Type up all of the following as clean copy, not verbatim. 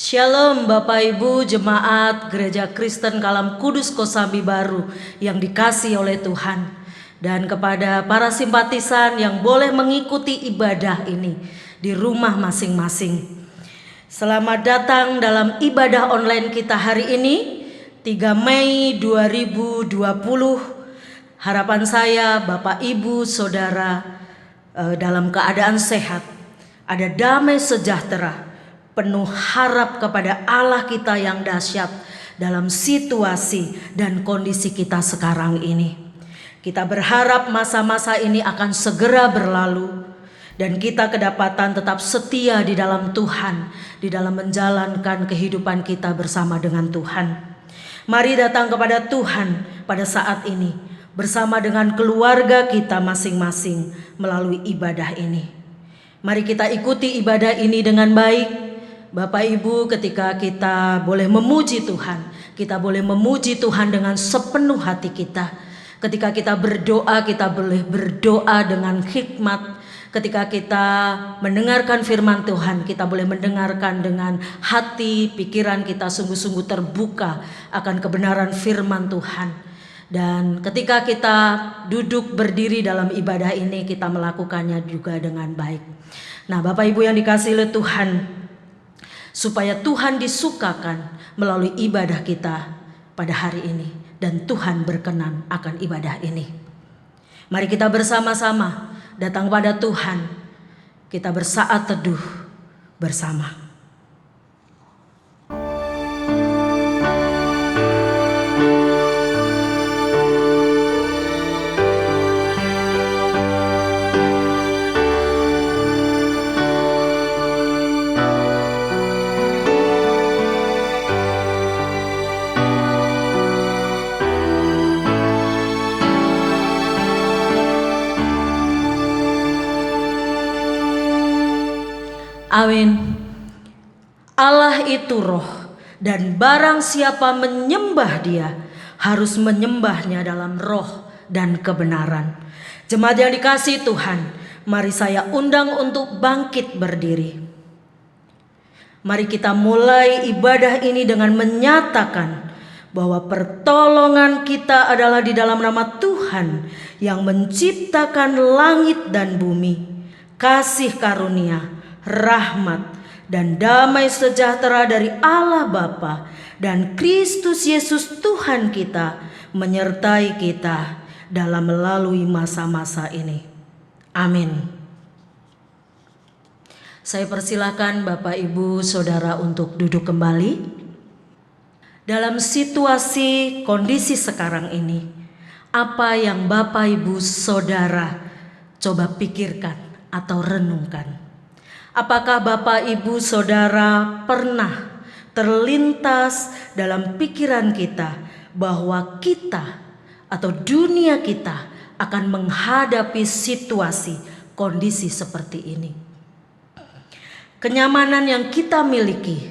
Shalom Bapak Ibu Jemaat Gereja Kristen Kalam Kudus Kosambi Baru yang dikasihi oleh Tuhan, dan kepada para simpatisan yang boleh mengikuti ibadah ini di rumah masing-masing. Selamat datang dalam ibadah online kita hari ini 3 Mei 2020. Harapan saya Bapak Ibu Saudara dalam keadaan sehat, ada damai sejahtera, penuh harap kepada Allah kita yang dahsyat dalam situasi dan kondisi kita sekarang ini. Kita berharap masa-masa ini akan segera berlalu dan kita kedapatan tetap setia di dalam Tuhan, di dalam menjalankan kehidupan kita bersama dengan Tuhan. Mari datang kepada Tuhan pada saat ini bersama dengan keluarga kita masing-masing melalui ibadah ini. Mari kita ikuti ibadah ini dengan baik. Bapak Ibu, ketika kita boleh memuji Tuhan, kita boleh memuji Tuhan dengan sepenuh hati kita. Ketika kita berdoa, kita boleh berdoa dengan hikmat. Ketika kita mendengarkan firman Tuhan, kita boleh mendengarkan dengan hati, pikiran kita sungguh-sungguh terbuka akan kebenaran firman Tuhan. Dan ketika kita duduk berdiri dalam ibadah ini, kita melakukannya juga dengan baik. Nah, Bapak Ibu yang dikasihi oleh Tuhan, supaya Tuhan disukakan melalui ibadah kita pada hari ini, dan Tuhan berkenan akan ibadah ini. Mari kita bersama-sama datang pada Tuhan, kita bersaat teduh bersama. Amin. Allah itu roh, dan barang siapa menyembah Dia harus menyembahnya dalam roh dan kebenaran. Jemaat yang dikasihi Tuhan, mari saya undang untuk bangkit berdiri. Mari kita mulai ibadah ini dengan menyatakan bahwa pertolongan kita adalah di dalam nama Tuhan yang menciptakan langit dan bumi. Kasih karunia, rahmat dan damai sejahtera dari Allah Bapa dan Kristus Yesus Tuhan kita menyertai kita dalam melalui masa-masa ini. Amin. Saya persilakan Bapak Ibu Saudara untuk duduk kembali. Dalam situasi kondisi sekarang ini, apa yang Bapak Ibu Saudara coba pikirkan atau renungkan? Apakah Bapak Ibu Saudara pernah terlintas dalam pikiran kita bahwa kita atau dunia kita akan menghadapi situasi kondisi seperti ini? Kenyamanan yang kita miliki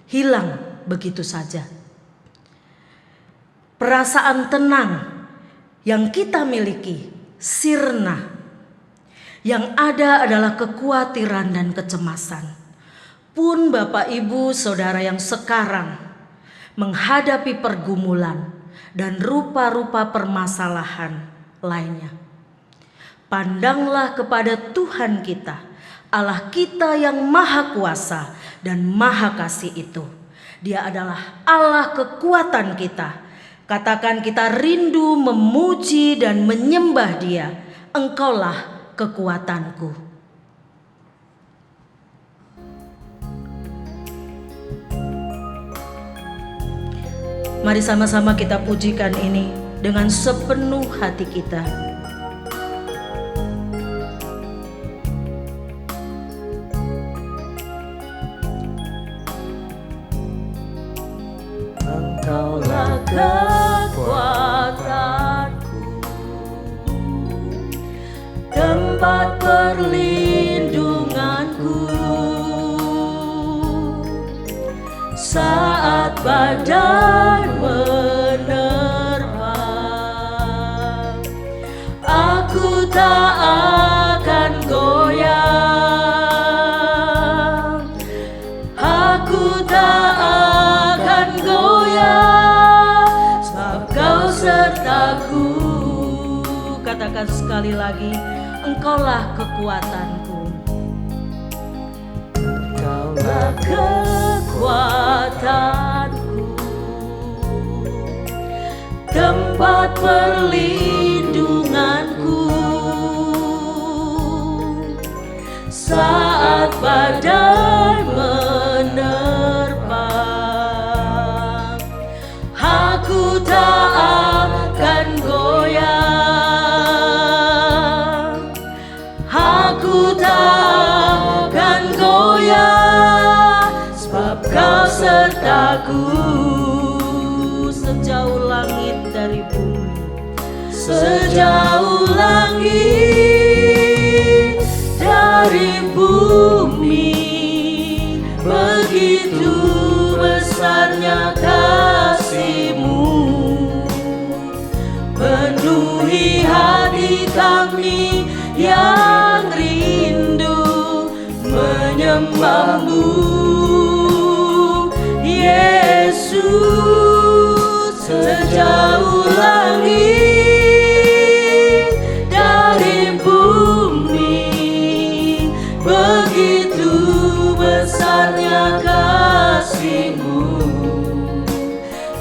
hilang begitu saja. Perasaan tenang yang kita miliki sirna. Yang ada adalah kekhawatiran dan kecemasan. Pun Bapak Ibu Saudara yang sekarang menghadapi pergumulan dan rupa-rupa permasalahan lainnya, pandanglah kepada Tuhan kita, Allah kita yang maha kuasa dan maha kasih itu. Dia adalah Allah kekuatan kita. Katakan kita rindu memuji dan menyembah Dia. Engkaulah kekuatanku. Mari sama-sama kita pujikan ini dengan sepenuh hati kita. Engkaulah kekuatanku, tempat perlindunganku, saat badai menerpa, aku tak akan goyah, aku tak akan goyah, sebab Kau sertaku. Katakan sekali lagi, Engkaulah kekuatanku. Engkaulah kekuatanku, tempat perlindunganku, saat badai menerpa, aku tak akan goyah, aku tak akan goyah, sebab Kau sertaku. Sejauh langit dari bumi, sejauh langit dari bumi, begitu besarnya kasih-Mu, penuhi hati kami yang rindu menyembah-Mu. Yesus, sejauh langit dari bumi, begitu besarnya kasih-Mu.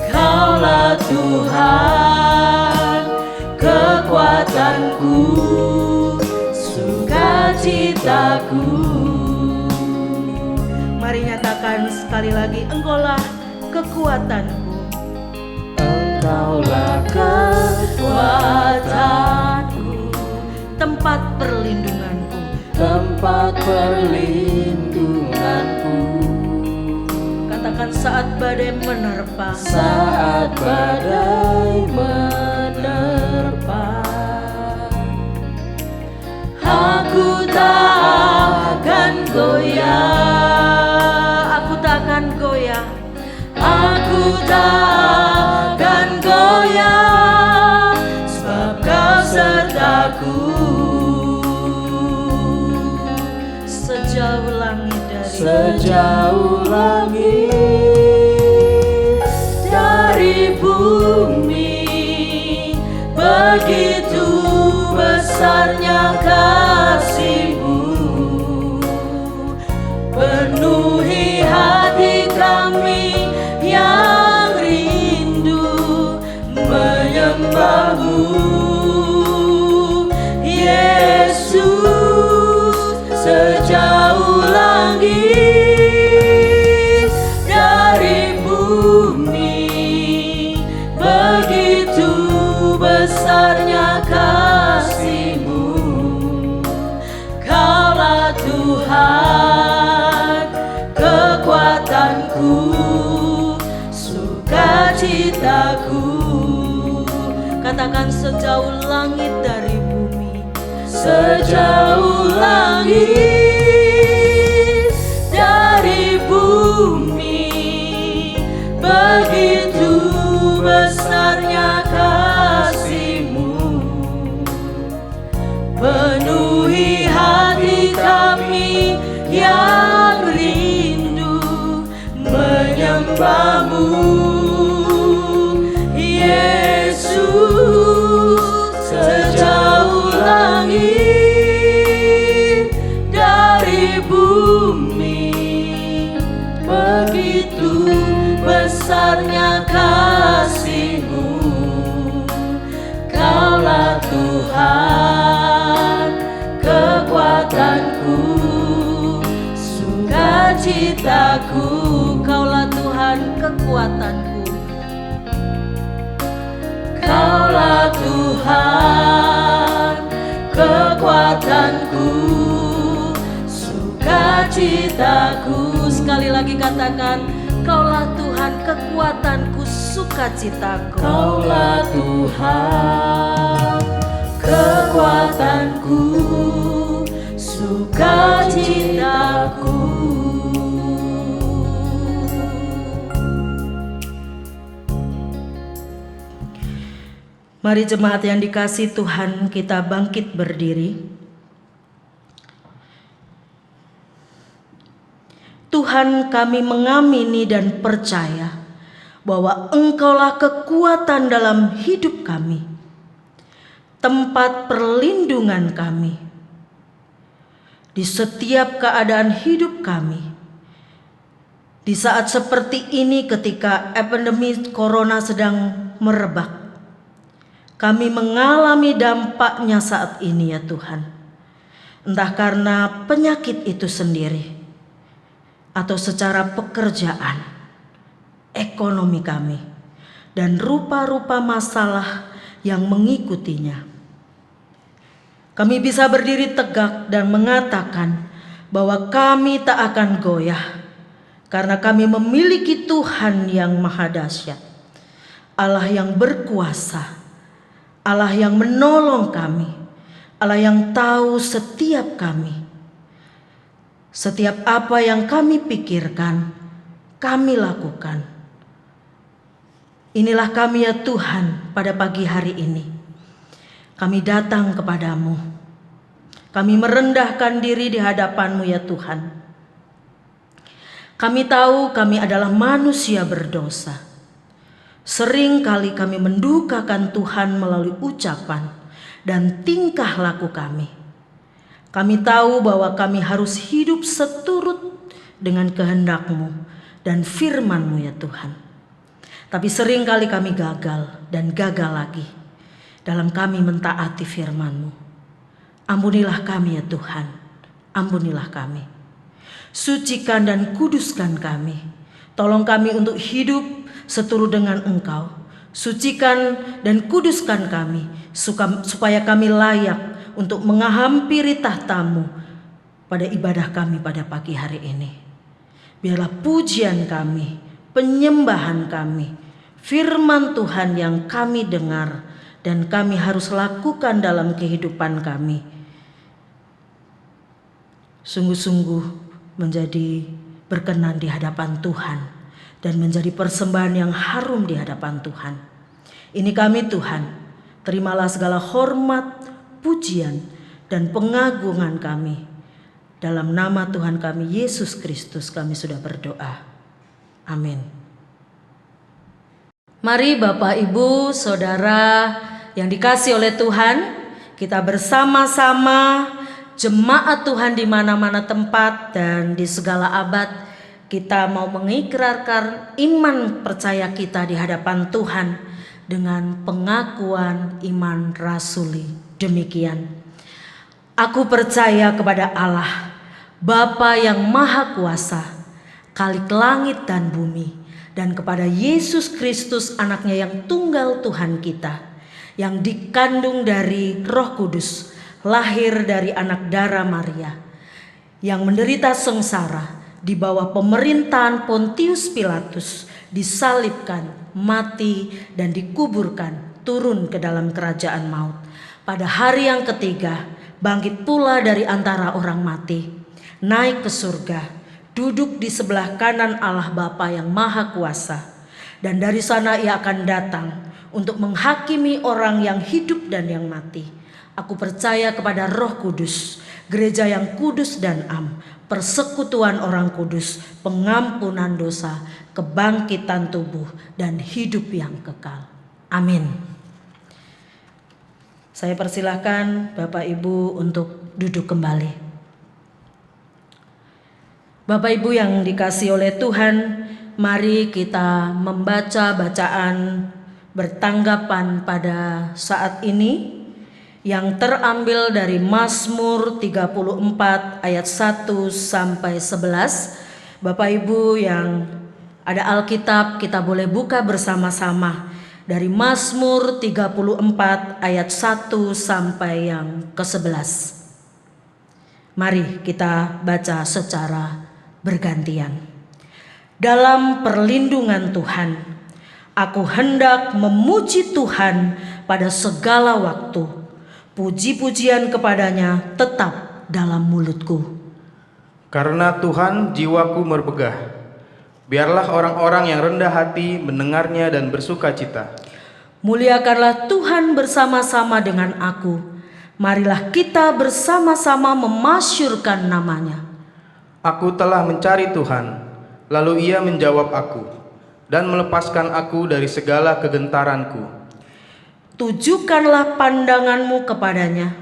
Kaulah Tuhan, kekuatanku, sukacitaku. Mari nyatakan sekali lagi, Engkaulah kekuatanku. Engkaulah kekuatanku, tempat perlindunganku, tempat perlindunganku. Katakan saat badai menerpa, saat badai menerpa, aku tak akan goyah, aku tak akan goyah, aku tak akan goyah, sebab Kau sertaku. Sejauh langit dari bumi, begitu besarnya kasih-Mu, penuhi hati kami yang rindu menyembah-Mu. Yesus, sejauh langit dari bumi, begitu besarnya kasih-Mu. Kaulah Tuhan, kekuatanku, sukacitaku. Katakan sejauh langit dari bumi, sejauh langit dari bumi, begitu besarnya kasih-Mu, penuhi hati kami yang rindu sebamu, Yesus, sejauh langit dari bumi. Begitu besarnya kasih-Mu, Kaulah Tuhan kekuatanku, sukacitaku. Kaulah Tuhan kekuatanku, Kaulah Tuhan kekuatanku, sukacitaku. Sekali lagi katakan, Kaulah Tuhan kekuatanku, sukacitaku. Kaulah Tuhan kekuatanku, sukacitaku. Mari jemaat yang dikasihi Tuhan, kita bangkit berdiri. Tuhan, kami mengamini dan percaya bahwa Engkaulah kekuatan dalam hidup kami, tempat perlindungan kami di setiap keadaan hidup kami. Di saat seperti ini, ketika epidemi corona sedang merebak, kami mengalami dampaknya saat ini ya Tuhan. Entah karena penyakit itu sendiri, atau secara pekerjaan, ekonomi kami, dan rupa-rupa masalah yang mengikutinya. Kami bisa berdiri tegak dan mengatakan bahwa kami tak akan goyah, karena kami memiliki Tuhan yang maha dahsyat, Allah yang berkuasa, Allah yang menolong kami, Allah yang tahu setiap kami. Setiap apa yang kami pikirkan, kami lakukan. Inilah kami ya Tuhan pada pagi hari ini. Kami datang kepadamu. Kami merendahkan diri di hadapan-Mu ya Tuhan. Kami tahu kami adalah manusia berdosa. Sering kali kami mendukakan Tuhan melalui ucapan dan tingkah laku kami. Kami tahu bahwa kami harus hidup seturut dengan kehendak-Mu dan firman-Mu ya Tuhan. Tapi sering kali kami gagal dan gagal lagi dalam kami mentaati firman-Mu. Ampunilah kami ya Tuhan, ampunilah kami. Sucikan dan kuduskan kami. Tolong kami untuk hidup seturut dengan Engkau. Sucikan dan kuduskan kami supaya kami layak untuk menghampiri tahta-Mu pada ibadah kami pada pagi hari ini. Biarlah pujian kami, penyembahan kami, firman Tuhan yang kami dengar dan kami harus lakukan dalam kehidupan kami, sungguh-sungguh menjadi berkenan di hadapan Tuhan dan menjadi persembahan yang harum di hadapan Tuhan. Ini kami Tuhan, terimalah segala hormat, pujian dan pengagungan kami. Dalam nama Tuhan kami Yesus Kristus kami sudah berdoa. Amin. Mari Bapak Ibu Saudara yang dikasihi oleh Tuhan, kita bersama-sama jemaat Tuhan di mana-mana tempat dan di segala abad, kita mau mengikrarkan iman percaya kita di hadapan Tuhan dengan pengakuan iman rasuli. Demikian, aku percaya kepada Allah, Bapa yang Maha Kuasa, Khalik langit dan bumi, dan kepada Yesus Kristus anaknya yang tunggal Tuhan kita, yang dikandung dari Roh Kudus, lahir dari anak darah Maria, yang menderita sengsara di bawah pemerintahan Pontius Pilatus, disalibkan, mati, dan dikuburkan, turun ke dalam kerajaan maut. Pada hari yang ketiga, bangkit pula dari antara orang mati, naik ke surga, duduk di sebelah kanan Allah Bapa yang Maha Kuasa. Dan dari sana ia akan datang untuk menghakimi orang yang hidup dan yang mati. Aku percaya kepada Roh Kudus, gereja yang kudus dan am, persekutuan orang kudus, pengampunan dosa, kebangkitan tubuh, dan hidup yang kekal. Amin. Saya persilahkan Bapak Ibu untuk duduk kembali. Bapak Ibu yang dikasihi oleh Tuhan, mari kita membaca bacaan bertanggapan pada saat ini yang terambil dari Mazmur 34 ayat 1 sampai 11. Bapak Ibu yang ada Alkitab, kita boleh buka bersama-sama dari Mazmur 34 ayat 1 sampai yang ke-11. Mari kita baca secara bergantian. Dalam perlindungan Tuhan, aku hendak memuji Tuhan pada segala waktu. Puji-pujian kepadanya tetap dalam mulutku. Karena Tuhan jiwaku bermegah. Biarlah orang-orang yang rendah hati mendengarnya dan bersuka cita. Muliakanlah Tuhan bersama-sama dengan aku. Marilah kita bersama-sama memasyurkan namanya. Aku telah mencari Tuhan, lalu Ia menjawab aku dan melepaskan aku dari segala kegentaranku. Tujukanlah pandanganmu kepadanya,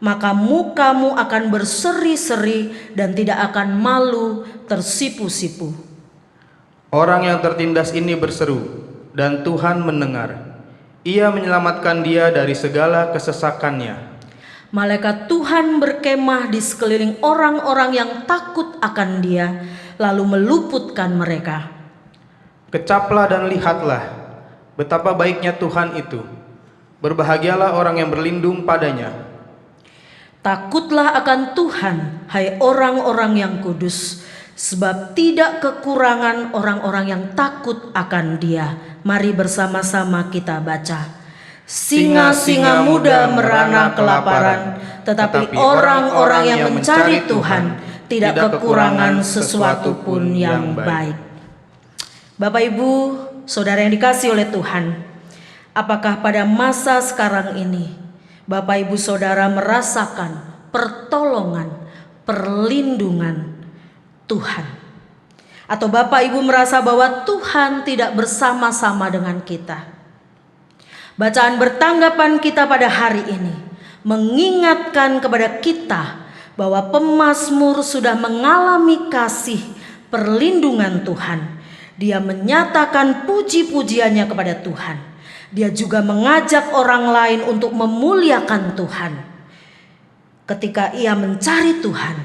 maka mukamu akan berseri-seri dan tidak akan malu tersipu-sipu. Orang yang tertindas ini berseru, dan Tuhan mendengar. Ia menyelamatkan dia dari segala kesesakannya. Malaikat Tuhan berkemah di sekeliling orang-orang yang takut akan Dia, lalu meluputkan mereka. Kecaplah dan lihatlah betapa baiknya Tuhan itu. Berbahagialah orang yang berlindung padanya. Takutlah akan Tuhan, hai orang-orang yang kudus, sebab tidak kekurangan orang-orang yang takut akan Dia. Mari bersama-sama kita baca. Singa-singa muda merana kelaparan, tetapi orang-orang yang mencari Tuhan tidak kekurangan sesuatu pun yang baik. Bapak Ibu, saudara yang dikasihi oleh Tuhan, apakah pada masa sekarang ini Bapak Ibu saudara merasakan pertolongan, perlindungan Tuhan? Atau Bapak Ibu merasa bahwa Tuhan tidak bersama-sama dengan kita? Bacaan bertanggapan kita pada hari ini mengingatkan kepada kita bahwa pemazmur sudah mengalami kasih perlindungan Tuhan. Dia menyatakan puji-pujiannya kepada Tuhan. Dia juga mengajak orang lain untuk memuliakan Tuhan. Ketika ia mencari Tuhan,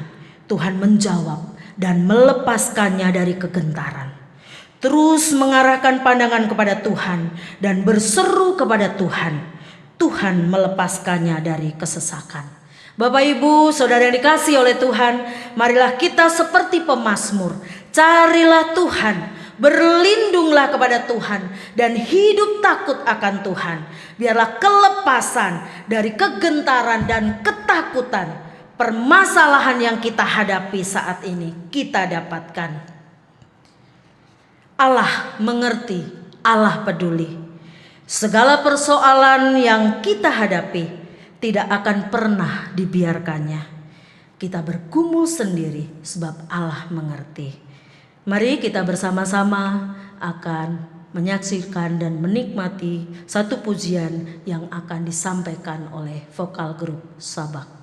Tuhan menjawab dan melepaskannya dari kegentaran. Terus mengarahkan pandangan kepada Tuhan dan berseru kepada Tuhan. Tuhan melepaskannya dari kesesakan. Bapak Ibu, saudara yang dikasihi oleh Tuhan, marilah kita seperti pemazmur. Carilah Tuhan, berlindunglah kepada Tuhan, dan hidup takut akan Tuhan. Biarlah kelepasan dari kegentaran dan ketakutan permasalahan yang kita hadapi saat ini kita dapatkan. Allah mengerti, Allah peduli. Segala persoalan yang kita hadapi tidak akan pernah dibiarkannya. Kita bergumul sendiri sebab Allah mengerti. Mari kita bersama-sama akan menyaksikan dan menikmati satu pujian yang akan disampaikan oleh vokal grup Sabak.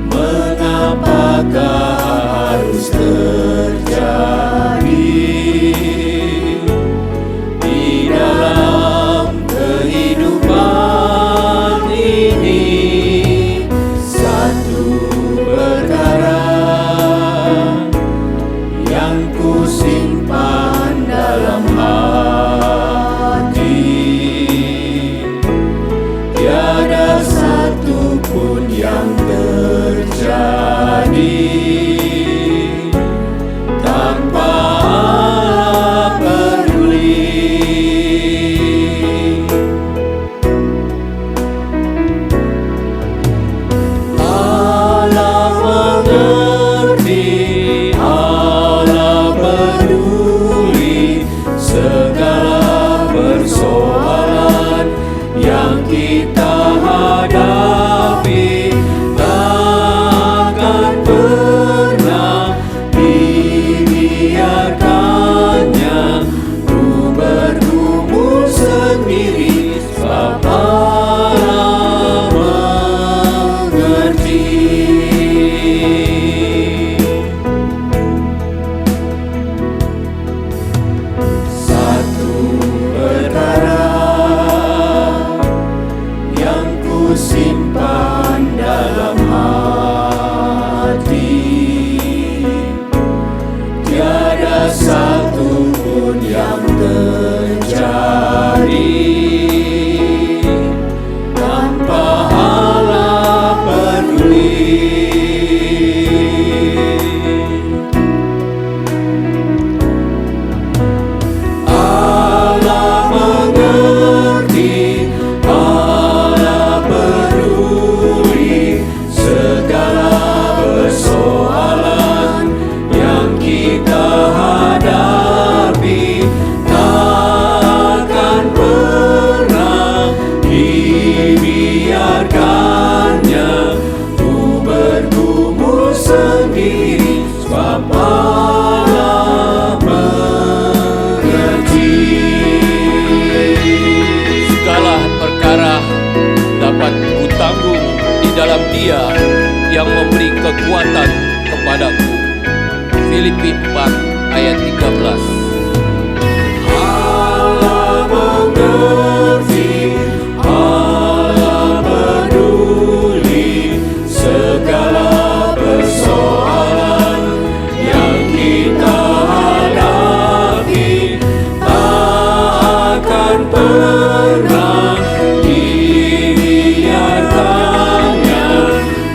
Mengerti Dia yang memberi kekuatan kepadaku. Filipi 4 ayat 13. Allah mengerti, Allah peduli segala persoalan yang kita hadapi, tak akan pernah dibiarkannya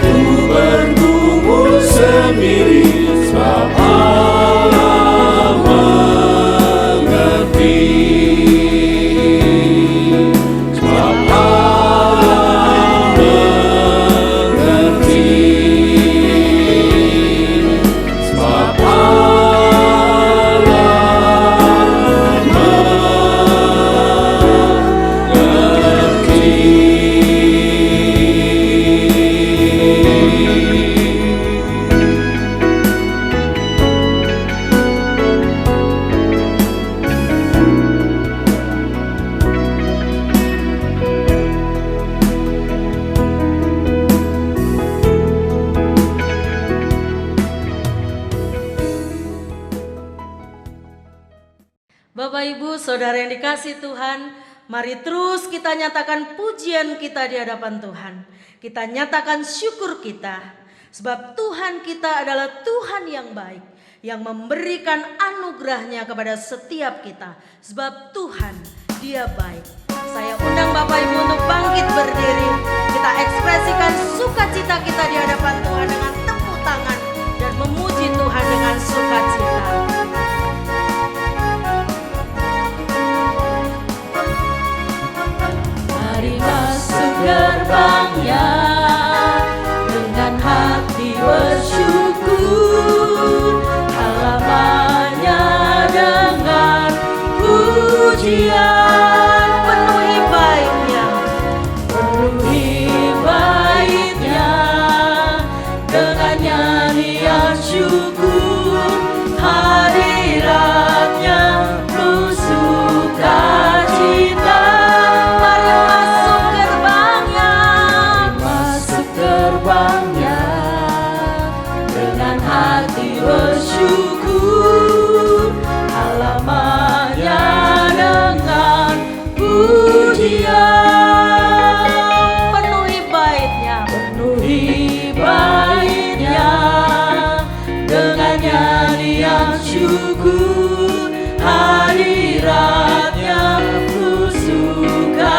ku bergumul sendiri, sebab Allah mengerti, sebab Allah mengerti, sebab Bapak Ibu Saudara yang dikasihi Tuhan, mari terus kita nyatakan pujian kita di hadapan Tuhan. Kita nyatakan syukur kita, sebab Tuhan kita adalah Tuhan yang baik, yang memberikan anugerahnya kepada setiap kita. Sebab Tuhan, Dia baik. Saya undang Bapak Ibu untuk bangkit berdiri. Kita ekspresikan sukacita kita di hadapan Tuhan dengan tepuk tangan dan memuji Tuhan dengan sukacita. mari masuk gerbangnya dengan hati bersyukur, halamannya dengan pujian, penuhi baitnya, penuhi baitnya dengan nyanyian syukur, hadiratnya penuh sukacita. Bersyukur, halamannya dengan pujian, penuhi baitnya, dengan nyanyian syukur, hadiratnya penuh sukacita.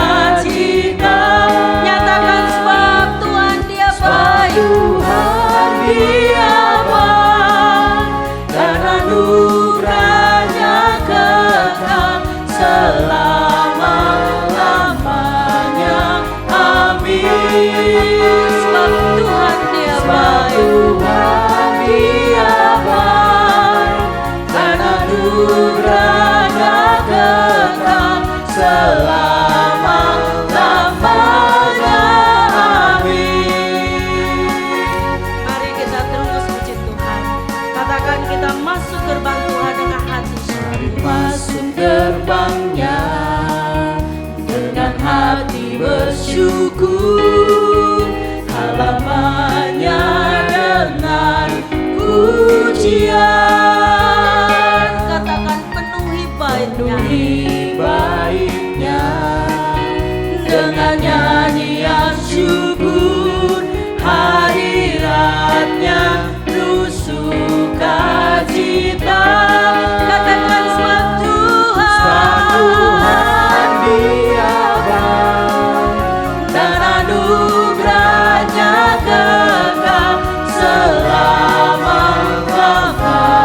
Nyatakan sebab Tuhan Dia baik, Tuhan Dia baik, dan anugerahnya kekal selama-lamanya. Amin. Sebab Tuhan Dia baik, Tuhan Dia baik, dan anugerahnya kekal selama-lamanya. Amin. Mari kita terus puji Tuhan. Katakan kita masuk gerbang Tuhan dengan hati syukur. Masuk gerbangnya dengan hati bersyukur, halamannya dengan pujian. Katakan penuhi baitnya, dengan nyanyian syukur, hadiratnya penuh sukacita. Katakan sebab Tuhan Dia baik, dan anugerahnya kekal selama-lamanya.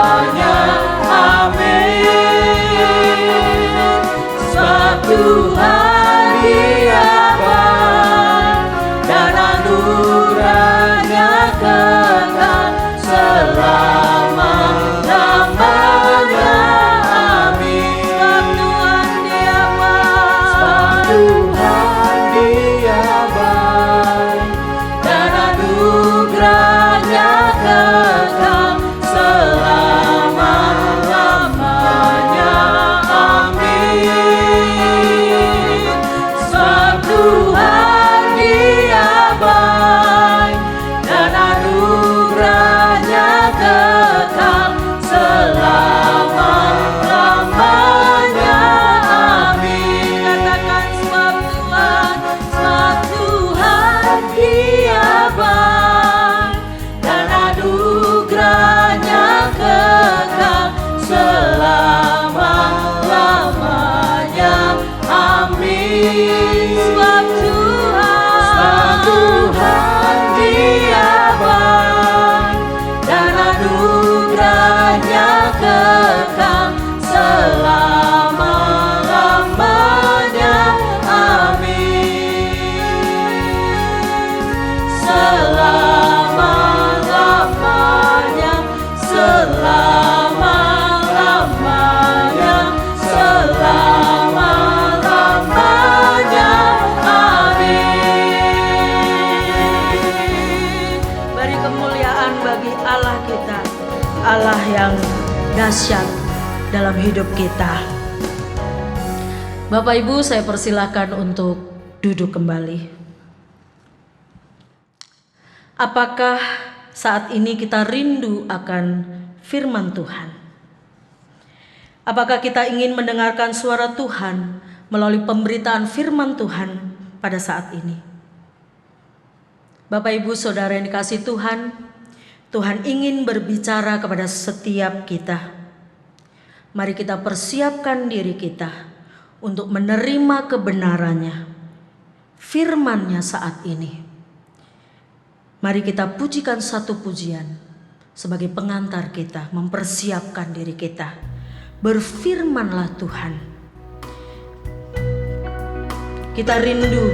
anugerah yang dahsyat dalam hidup kita. Bapak Ibu, saya persilakan untuk duduk kembali. Apakah saat ini kita rindu akan firman Tuhan? Apakah kita ingin mendengarkan suara Tuhan melalui pemberitaan firman Tuhan pada saat ini? Bapak Ibu Saudara yang dikasihi Tuhan, Tuhan ingin berbicara kepada setiap kita. Mari kita persiapkan diri kita untuk menerima kebenarannya, firman-Nya saat ini. Mari kita pujikan satu pujian sebagai pengantar kita, mempersiapkan diri kita. Berfirmanlah Tuhan. Kita rindu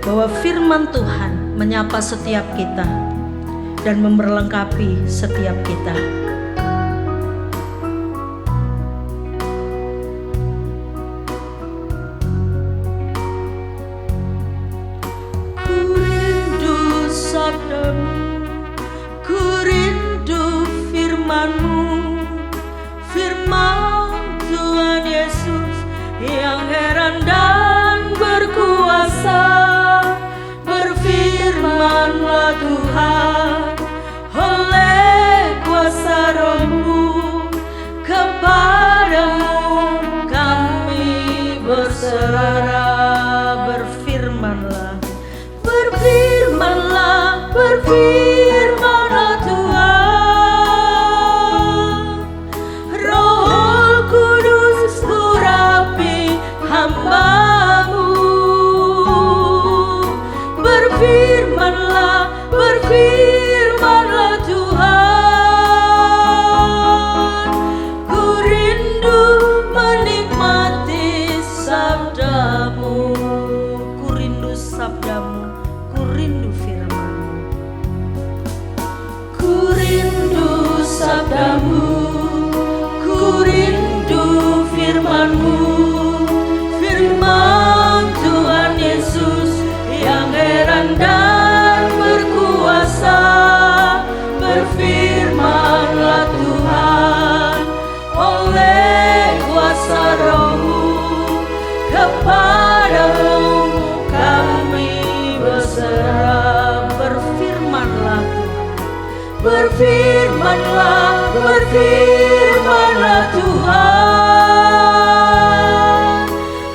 bahwa firman Tuhan menyapa setiap kita dan memperlengkapi setiap kita. Ku rindu sabdamu, ku rindu firman-Mu, firman Tuhan Yesus yang heran dan berkuasa. Berfirmanlah Tuhan oleh kuasa Roh-Mu, kepadamu kami berserah. Berfirmanlah, berfirmanlah, berfirmanlah Tuhan. Roh Kudus urapi hamba-Mu. Berfirmanlah, berfirmanlah Tuhan. Ku rindu menikmati sabda-Mu. ku rindu sabdamu, ku rindu firman-Mu. Ku rindu sabda-Mu, ku rindu firman-Mu, firman Tuhan Yesus yang heran dan berkuasa. Berfirmanlah Tuhan oleh kuasa Roh-Mu, kepadamu kami berserah. Berfirmanlah Tuhan, Berfirmanlah, berfirmanlah Tuhan.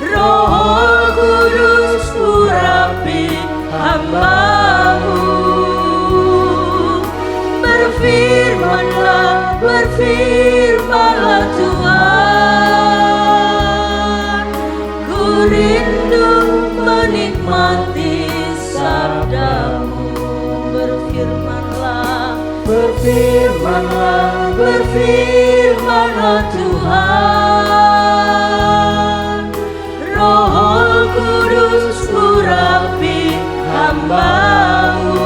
Roh Kudus urapi hamba-Mu. Berfirmanlah, berfirmanlah Tuhan. Ku rindu menikmati sabda-Mu. Berfirmanlah, berfirmanlah, berfirmanlah Tuhan. Roh Kudus urapi hamba-Mu.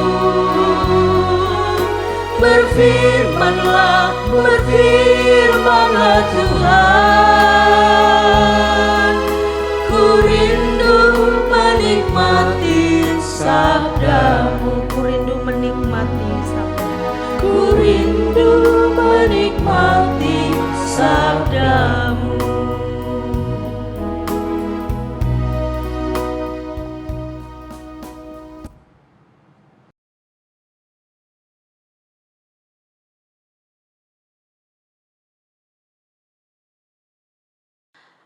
Berfirmanlah, berfirmanlah Tuhan. Ku rindu menikmati sabda-Mu. ku rindu menikmati sabda-Mu. Ku rindu menikmati sabda-Mu.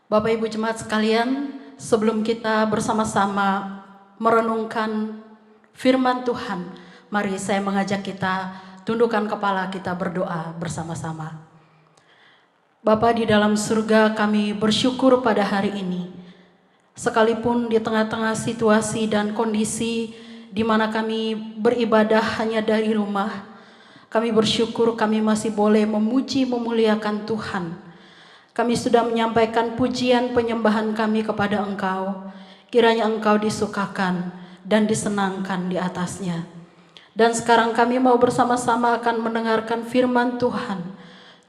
Bapak Ibu Jemaat sekalian, sebelum kita bersama-sama merenungkan firman Tuhan, mari saya mengajak kita tundukkan kepala, kita berdoa bersama-sama. Bapa di dalam surga, kami bersyukur pada hari ini. Sekalipun di tengah-tengah situasi dan kondisi di mana kami beribadah hanya dari rumah, kami bersyukur kami masih boleh memuji memuliakan Tuhan. Kami sudah menyampaikan pujian penyembahan kami kepada Engkau. Kiranya Engkau disukakan dan disenangkan di atasnya. Dan sekarang kami mau bersama-sama akan mendengarkan firman Tuhan.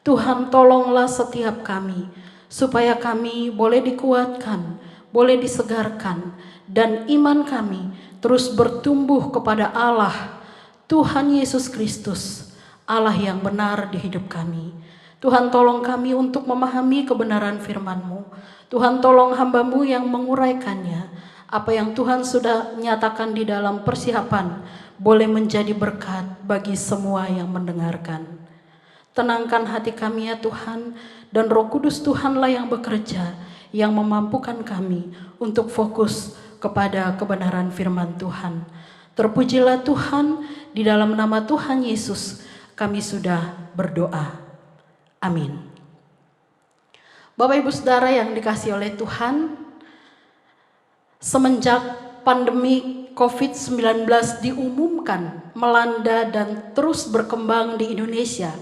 Tuhan, tolonglah setiap kami, supaya kami boleh dikuatkan, boleh disegarkan, dan iman kami terus bertumbuh kepada Allah, Tuhan Yesus Kristus, Allah yang benar di hidup kami. Tuhan, tolong kami untuk memahami kebenaran firman-Mu. Tuhan, tolong hamba-Mu yang menguraikannya. Apa yang Tuhan sudah nyatakan di dalam persiapan boleh menjadi berkat bagi semua yang mendengarkan. Tenangkan hati kami ya Tuhan, dan Roh Kudus Tuhanlah yang bekerja, yang memampukan kami untuk fokus kepada kebenaran firman Tuhan. Terpujilah Tuhan, di dalam nama Tuhan Yesus kami sudah berdoa. Amin. Bapak Ibu Saudara yang dikasihi oleh Tuhan, semenjak pandemi COVID-19 diumumkan melanda dan terus berkembang di Indonesia,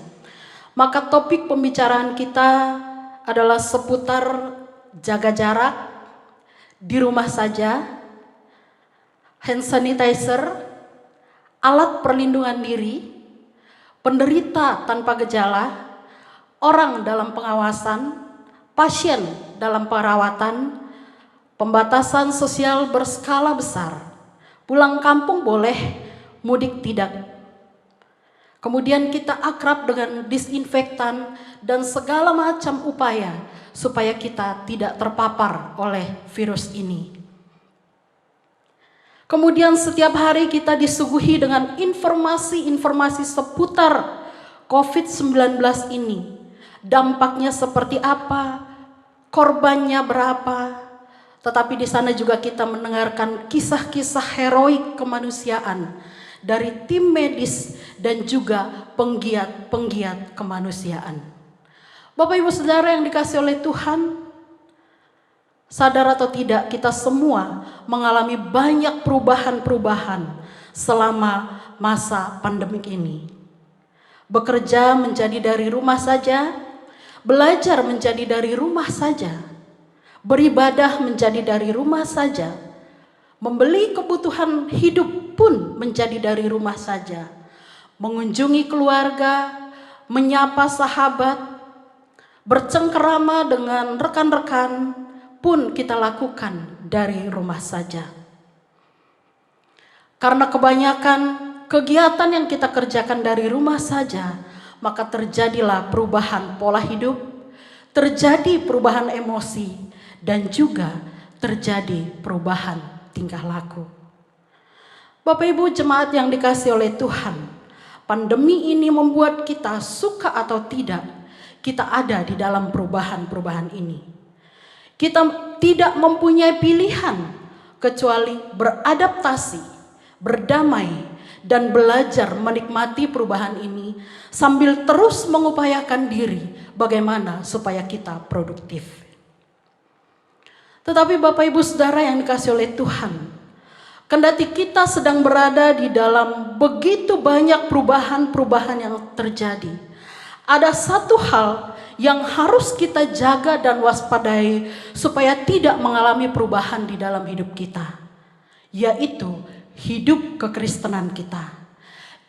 maka topik pembicaraan kita adalah seputar jaga jarak, di rumah saja, hand sanitizer, alat perlindungan diri, penderita tanpa gejala, orang dalam pengawasan, pasien dalam perawatan, pembatasan sosial berskala besar, pulang kampung boleh, mudik tidak. Kemudian kita akrab dengan disinfektan dan segala macam upaya supaya kita tidak terpapar oleh virus ini. Kemudian setiap hari kita disuguhi dengan informasi-informasi seputar COVID-19 ini. Dampaknya seperti apa, korbannya berapa. Tetapi di sana juga kita mendengarkan kisah-kisah heroik kemanusiaan dari tim medis dan juga penggiat-penggiat kemanusiaan. Bapak Ibu Saudara yang dikasihi oleh Tuhan, sadar atau tidak, kita semua mengalami banyak perubahan-perubahan selama masa pandemik ini. Bekerja menjadi dari rumah saja, belajar menjadi dari rumah saja, beribadah menjadi dari rumah saja, membeli kebutuhan hidup pun menjadi dari rumah saja, mengunjungi keluarga, menyapa sahabat, bercengkerama dengan rekan-rekan pun kita lakukan dari rumah saja. Karena kebanyakan kegiatan yang kita kerjakan dari rumah saja, maka terjadilah perubahan pola hidup, terjadi perubahan emosi, dan juga terjadi perubahan tingkah laku. Bapak Ibu jemaat yang dikasihi oleh Tuhan, pandemi ini membuat kita suka atau tidak, kita ada di dalam perubahan-perubahan ini. Kita tidak mempunyai pilihan kecuali beradaptasi, berdamai, dan belajar menikmati perubahan ini sambil terus mengupayakan diri bagaimana supaya kita produktif. Tetapi Bapak Ibu Saudara yang dikasihi oleh Tuhan, kendati kita sedang berada di dalam begitu banyak perubahan-perubahan yang terjadi, ada satu hal yang harus kita jaga dan waspadai supaya tidak mengalami perubahan di dalam hidup kita, yaitu hidup kekristenan kita.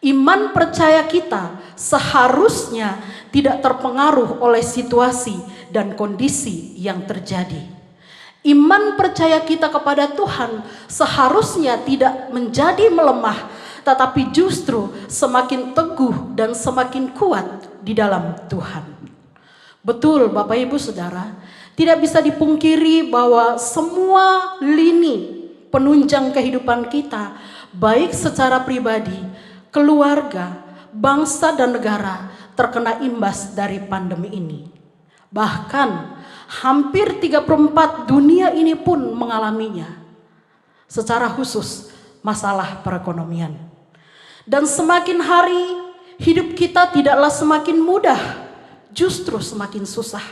Iman percaya kita seharusnya tidak terpengaruh oleh situasi dan kondisi yang terjadi. Iman percaya kita kepada Tuhan seharusnya tidak menjadi melemah, tetapi justru semakin teguh dan semakin kuat di dalam Tuhan. Betul Bapak Ibu Saudara, tidak bisa dipungkiri bahwa semua lini penunjang kehidupan kita, baik secara pribadi, keluarga, bangsa dan negara terkena imbas dari pandemi ini. Bahkan hampir 3/4 dunia ini pun mengalaminya. Secara khusus masalah perekonomian. Dan semakin hari hidup kita tidaklah semakin mudah, justru semakin susah.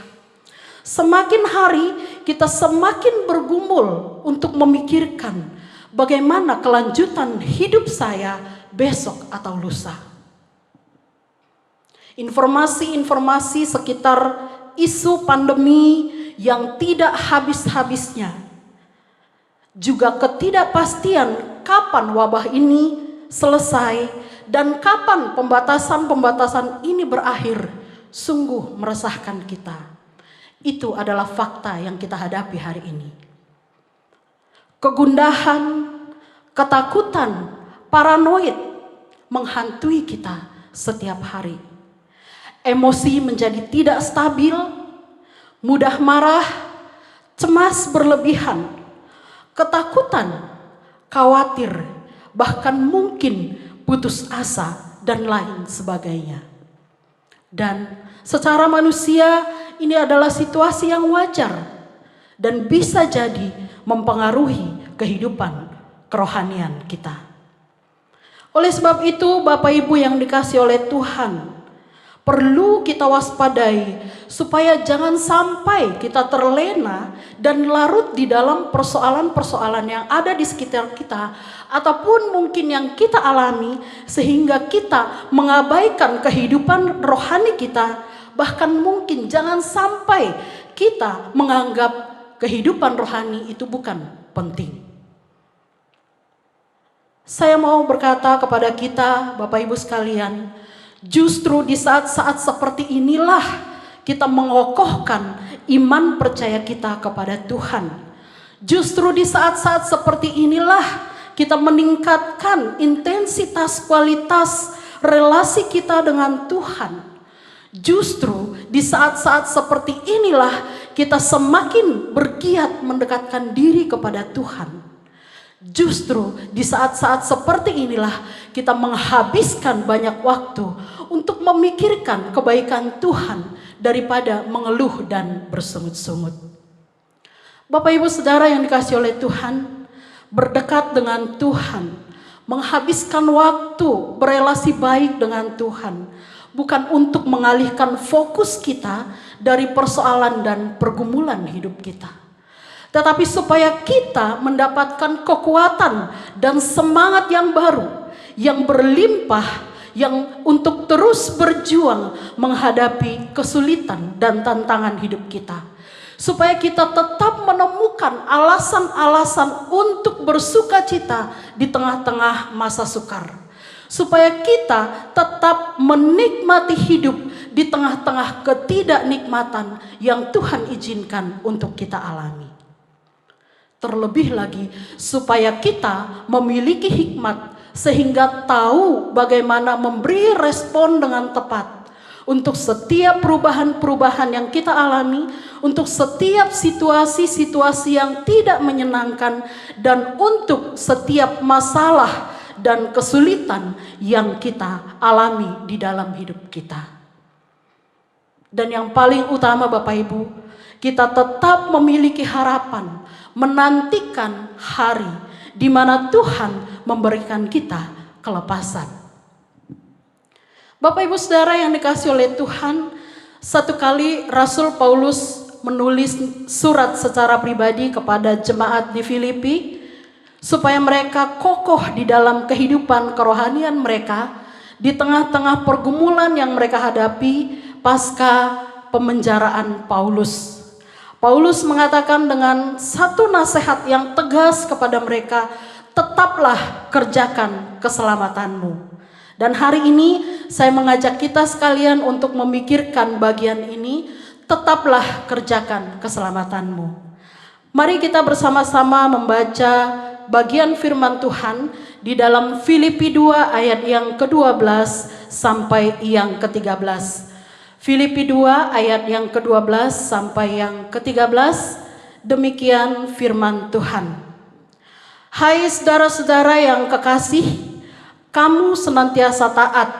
Semakin hari kita semakin bergumul untuk memikirkan bagaimana kelanjutan hidup saya besok atau lusa. Informasi-informasi sekitar isu pandemi yang tidak habis-habisnya, juga ketidakpastian kapan wabah ini selesai dan kapan pembatasan-pembatasan ini berakhir, sungguh meresahkan kita. Itu adalah fakta yang kita hadapi hari ini. Kegundahan, ketakutan, paranoid menghantui kita setiap hari. emosi menjadi tidak stabil, mudah marah, cemas berlebihan, ketakutan, khawatir, bahkan mungkin putus asa, dan lain sebagainya. Dan secara manusia ini adalah situasi yang wajar dan bisa jadi mempengaruhi kehidupan kerohanian kita. Oleh sebab itu, Bapak Ibu yang dikasihi oleh Tuhan, perlu kita waspadai supaya jangan sampai kita terlena dan larut di dalam persoalan-persoalan yang ada di sekitar kita ataupun mungkin yang kita alami, sehingga kita mengabaikan kehidupan rohani kita. Bahkan mungkin jangan sampai kita menganggap kehidupan rohani itu bukan penting. Saya mau berkata kepada kita, Bapak Ibu sekalian, justru di saat-saat seperti inilah kita mengokohkan iman percaya kita kepada Tuhan. Justru di saat-saat seperti inilah kita meningkatkan intensitas kualitas relasi kita dengan Tuhan. Justru di saat-saat seperti inilah kita semakin bergiat mendekatkan diri kepada Tuhan. Justru di saat-saat seperti inilah kita menghabiskan banyak waktu untuk memikirkan kebaikan Tuhan daripada mengeluh dan bersungut-sungut. Bapak Ibu Saudara yang dikasihi oleh Tuhan, berdekat dengan Tuhan, menghabiskan waktu berelasi baik dengan Tuhan, bukan untuk mengalihkan fokus kita dari persoalan dan pergumulan hidup kita, tetapi supaya kita mendapatkan kekuatan dan semangat yang baru, yang berlimpah, yang untuk terus berjuang menghadapi kesulitan dan tantangan hidup kita. Supaya kita tetap menemukan alasan-alasan untuk bersuka cita di tengah-tengah masa sukar. Supaya kita tetap menikmati hidup di tengah-tengah ketidaknikmatan yang Tuhan izinkan untuk kita alami. Terlebih lagi supaya kita memiliki hikmat sehingga tahu bagaimana memberi respon dengan tepat untuk setiap perubahan-perubahan yang kita alami, untuk setiap situasi-situasi yang tidak menyenangkan, dan untuk setiap masalah dan kesulitan yang kita alami di dalam hidup kita. Dan yang paling utama Bapak Ibu, kita tetap memiliki harapan, menantikan hari di mana Tuhan memberikan kita kelepasan. Bapak Ibu Saudara yang dikasihi oleh Tuhan, satu kali Rasul Paulus menulis surat secara pribadi kepada jemaat di Filipi supaya mereka kokoh di dalam kehidupan kerohanian mereka di tengah-tengah pergumulan yang mereka hadapi pasca pemenjaraan Paulus. Paulus mengatakan dengan satu nasihat yang tegas kepada mereka, tetaplah kerjakan keselamatanmu. Dan hari ini saya mengajak kita sekalian untuk memikirkan bagian ini, tetaplah kerjakan keselamatanmu. Mari kita bersama-sama membaca bagian firman Tuhan di dalam Filipi 2 ayat yang ke-12 sampai yang ke-13. Filipi 2 ayat yang ke-12 sampai yang ke-13, demikian firman Tuhan. Hai saudara-saudara yang kekasih, kamu senantiasa taat,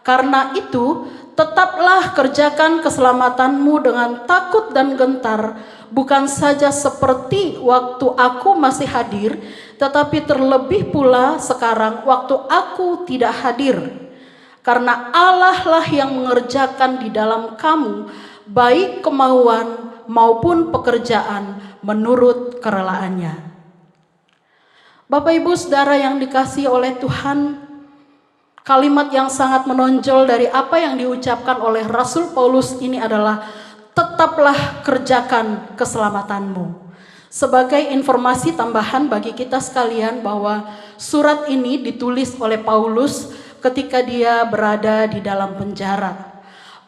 karena itu tetaplah kerjakan keselamatanmu dengan takut dan gentar, bukan saja seperti waktu aku masih hadir, tetapi terlebih pula sekarang waktu aku tidak hadir. Karena Allah lah yang mengerjakan di dalam kamu, baik kemauan maupun pekerjaan menurut kerelaannya. Bapak Ibu Saudara yang dikasihi oleh Tuhan, kalimat yang sangat menonjol dari apa yang diucapkan oleh Rasul Paulus ini adalah tetaplah kerjakan keselamatanmu. Sebagai informasi tambahan bagi kita sekalian bahwa surat ini ditulis oleh Paulus ketika dia berada di dalam penjara.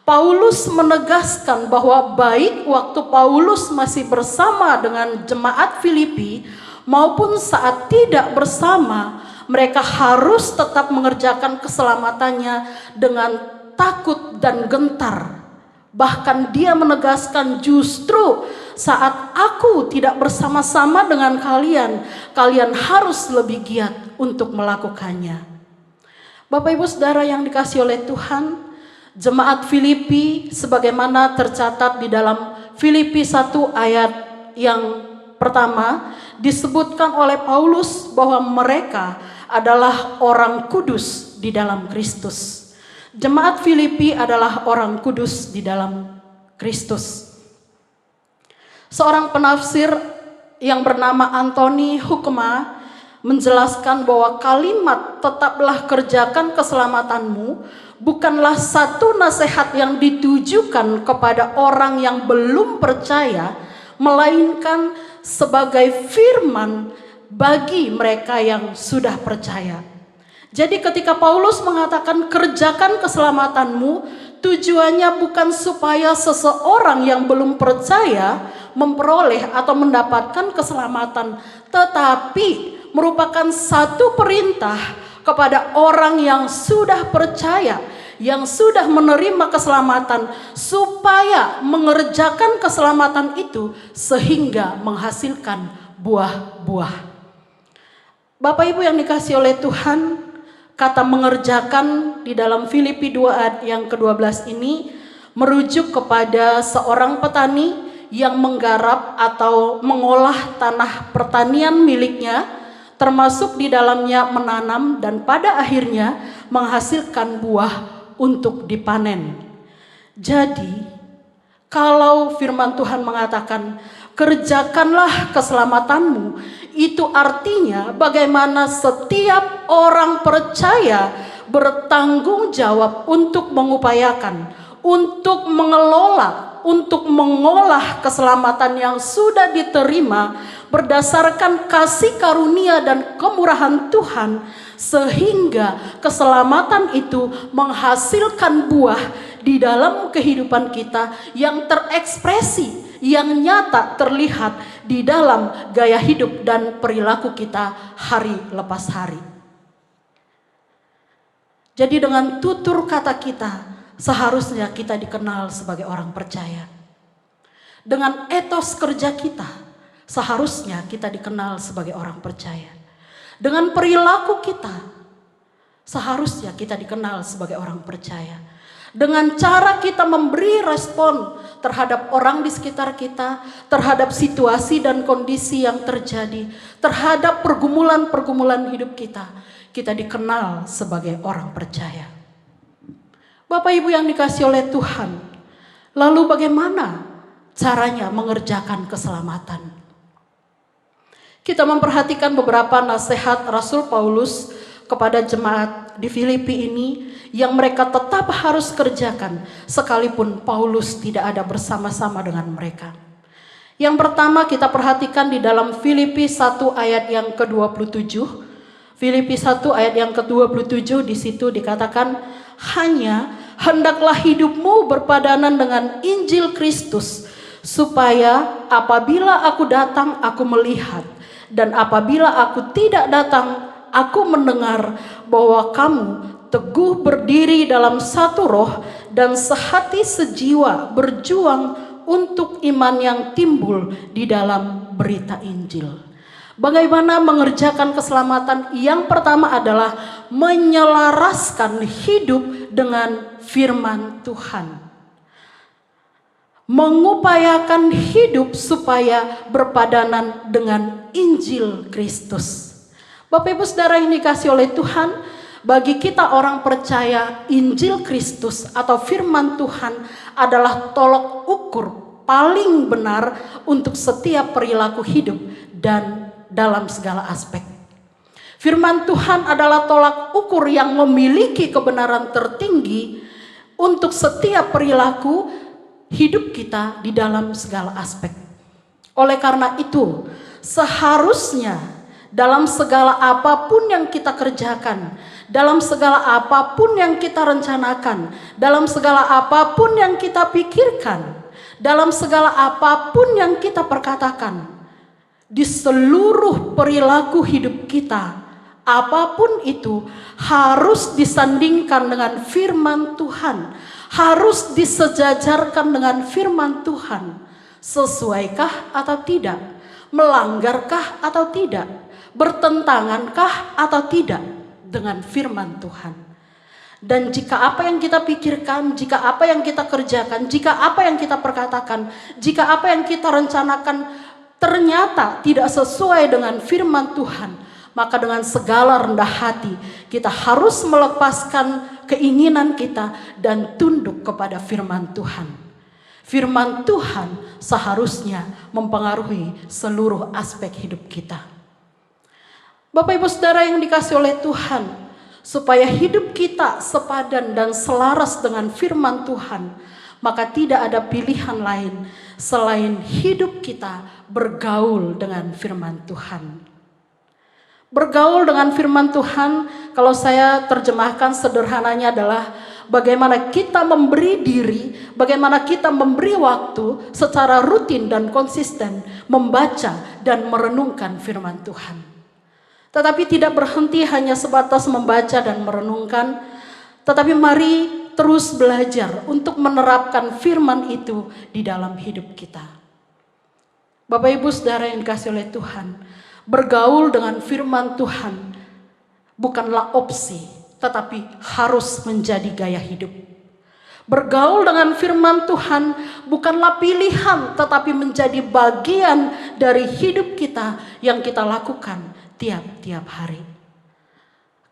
Paulus menegaskan bahwa baik waktu Paulus masih bersama dengan jemaat Filipi maupun saat tidak bersama, mereka harus tetap mengerjakan keselamatannya dengan takut dan gentar. Bahkan dia menegaskan, justru saat aku tidak bersama-sama dengan kalian, kalian harus lebih giat untuk melakukannya. Bapak Ibu Saudara yang dikasihi oleh Tuhan, jemaat Filipi sebagaimana tercatat di dalam Filipi 1 ayat yang pertama, disebutkan oleh Paulus bahwa mereka adalah orang kudus di dalam Kristus. Jemaat Filipi adalah orang kudus di dalam Kristus. Seorang penafsir yang bernama Anthony Hukma menjelaskan bahwa kalimat tetaplah kerjakan keselamatanmu bukanlah satu nasihat yang ditujukan kepada orang yang belum percaya, melainkan sebagai firman bagi mereka yang sudah percaya. Jadi ketika Paulus mengatakan kerjakan keselamatanmu, tujuannya bukan supaya seseorang yang belum percaya memperoleh atau mendapatkan keselamatan, tetapi merupakan satu perintah kepada orang yang sudah percaya, yang sudah menerima keselamatan, supaya mengerjakan keselamatan itu sehingga menghasilkan buah-buah. Bapak Ibu yang dikasihi oleh Tuhan, kata mengerjakan di dalam Filipi 2 ayat yang ke-12 ini merujuk kepada seorang petani yang menggarap atau mengolah tanah pertanian miliknya, termasuk di dalamnya menanam dan pada akhirnya menghasilkan buah untuk dipanen. Jadi, kalau firman Tuhan mengatakan kerjakanlah keselamatanmu, itu artinya bagaimana setiap orang percaya bertanggung jawab untuk mengupayakan, untuk mengelola, untuk mengolah keselamatan yang sudah diterima berdasarkan kasih karunia dan kemurahan Tuhan, sehingga keselamatan itu menghasilkan buah di dalam kehidupan kita yang terekspresi, yang nyata terlihat di dalam gaya hidup dan perilaku kita hari lepas hari. Jadi dengan tutur kata kita seharusnya kita dikenal sebagai orang percaya. Dengan etos kerja kita seharusnya kita dikenal sebagai orang percaya. Dengan perilaku kita seharusnya kita dikenal sebagai orang percaya. Dengan cara kita memberi respon terhadap orang di sekitar kita, terhadap situasi dan kondisi yang terjadi, terhadap pergumulan-pergumulan hidup kita, kita dikenal sebagai orang percaya. Bapak Ibu yang dikasihi oleh Tuhan, lalu bagaimana caranya mengerjakan keselamatan? Kita memperhatikan beberapa nasihat Rasul Paulus kepada jemaat di Filipi ini yang mereka tetap harus kerjakan sekalipun Paulus tidak ada bersama-sama dengan mereka. Yang pertama kita perhatikan di dalam Filipi 1 ayat yang ke-27. Filipi 1 ayat yang ke-27 di situ dikatakan, hanya hendaklah hidupmu berpadanan dengan Injil Kristus, supaya apabila aku datang aku melihat, dan apabila aku tidak datang aku mendengar bahwa kamu teguh berdiri dalam satu roh dan sehati sejiwa berjuang untuk iman yang timbul di dalam berita Injil. Bagaimana mengerjakan keselamatan? Yang pertama adalah menyelaraskan hidup dengan firman Tuhan. Mengupayakan hidup supaya berpadanan dengan Injil Kristus. Bapak Ibu Saudara yang dikasihi oleh Tuhan, bagi kita orang percaya, Injil Kristus atau firman Tuhan adalah tolok ukur paling benar untuk setiap perilaku hidup dan dalam segala aspek. Firman Tuhan adalah tolak ukur yang memiliki kebenaran tertinggi untuk setiap perilaku hidup kita di dalam segala aspek. Oleh karena itu, seharusnya dalam segala apapun yang kita kerjakan, dalam segala apapun yang kita rencanakan, dalam segala apapun yang kita pikirkan, dalam segala apapun yang kita perkatakan, di seluruh perilaku hidup kita apapun itu harus disandingkan dengan firman Tuhan, harus disejajarkan dengan firman Tuhan. Sesuaikah atau tidak? Melanggarkah atau tidak? Bertentangankah atau tidak dengan firman Tuhan? Dan jika apa yang kita pikirkan, jika apa yang kita kerjakan, jika apa yang kita perkatakan, jika apa yang kita rencanakan ternyata tidak sesuai dengan firman Tuhan, maka dengan segala rendah hati kita harus melepaskan keinginan kita dan tunduk kepada firman Tuhan. Firman Tuhan seharusnya mempengaruhi seluruh aspek hidup kita. Bapak Ibu Saudara yang dikasihi oleh Tuhan, supaya hidup kita sepadan dan selaras dengan firman Tuhan, maka tidak ada pilihan lain selain hidup kita bergaul dengan firman Tuhan. Bergaul dengan firman Tuhan, kalau saya terjemahkan sederhananya adalah bagaimana kita memberi diri, bagaimana kita memberi waktu secara rutin dan konsisten membaca dan merenungkan firman Tuhan. Tetapi tidak berhenti hanya sebatas membaca dan merenungkan, tetapi mari terus belajar untuk menerapkan firman itu di dalam hidup kita. Bapak Ibu Saudara yang dikasihi oleh Tuhan, bergaul dengan firman Tuhan bukanlah opsi, tetapi harus menjadi gaya hidup. Bergaul dengan firman Tuhan bukanlah pilihan, tetapi menjadi bagian dari hidup kita yang kita lakukan tiap-tiap hari.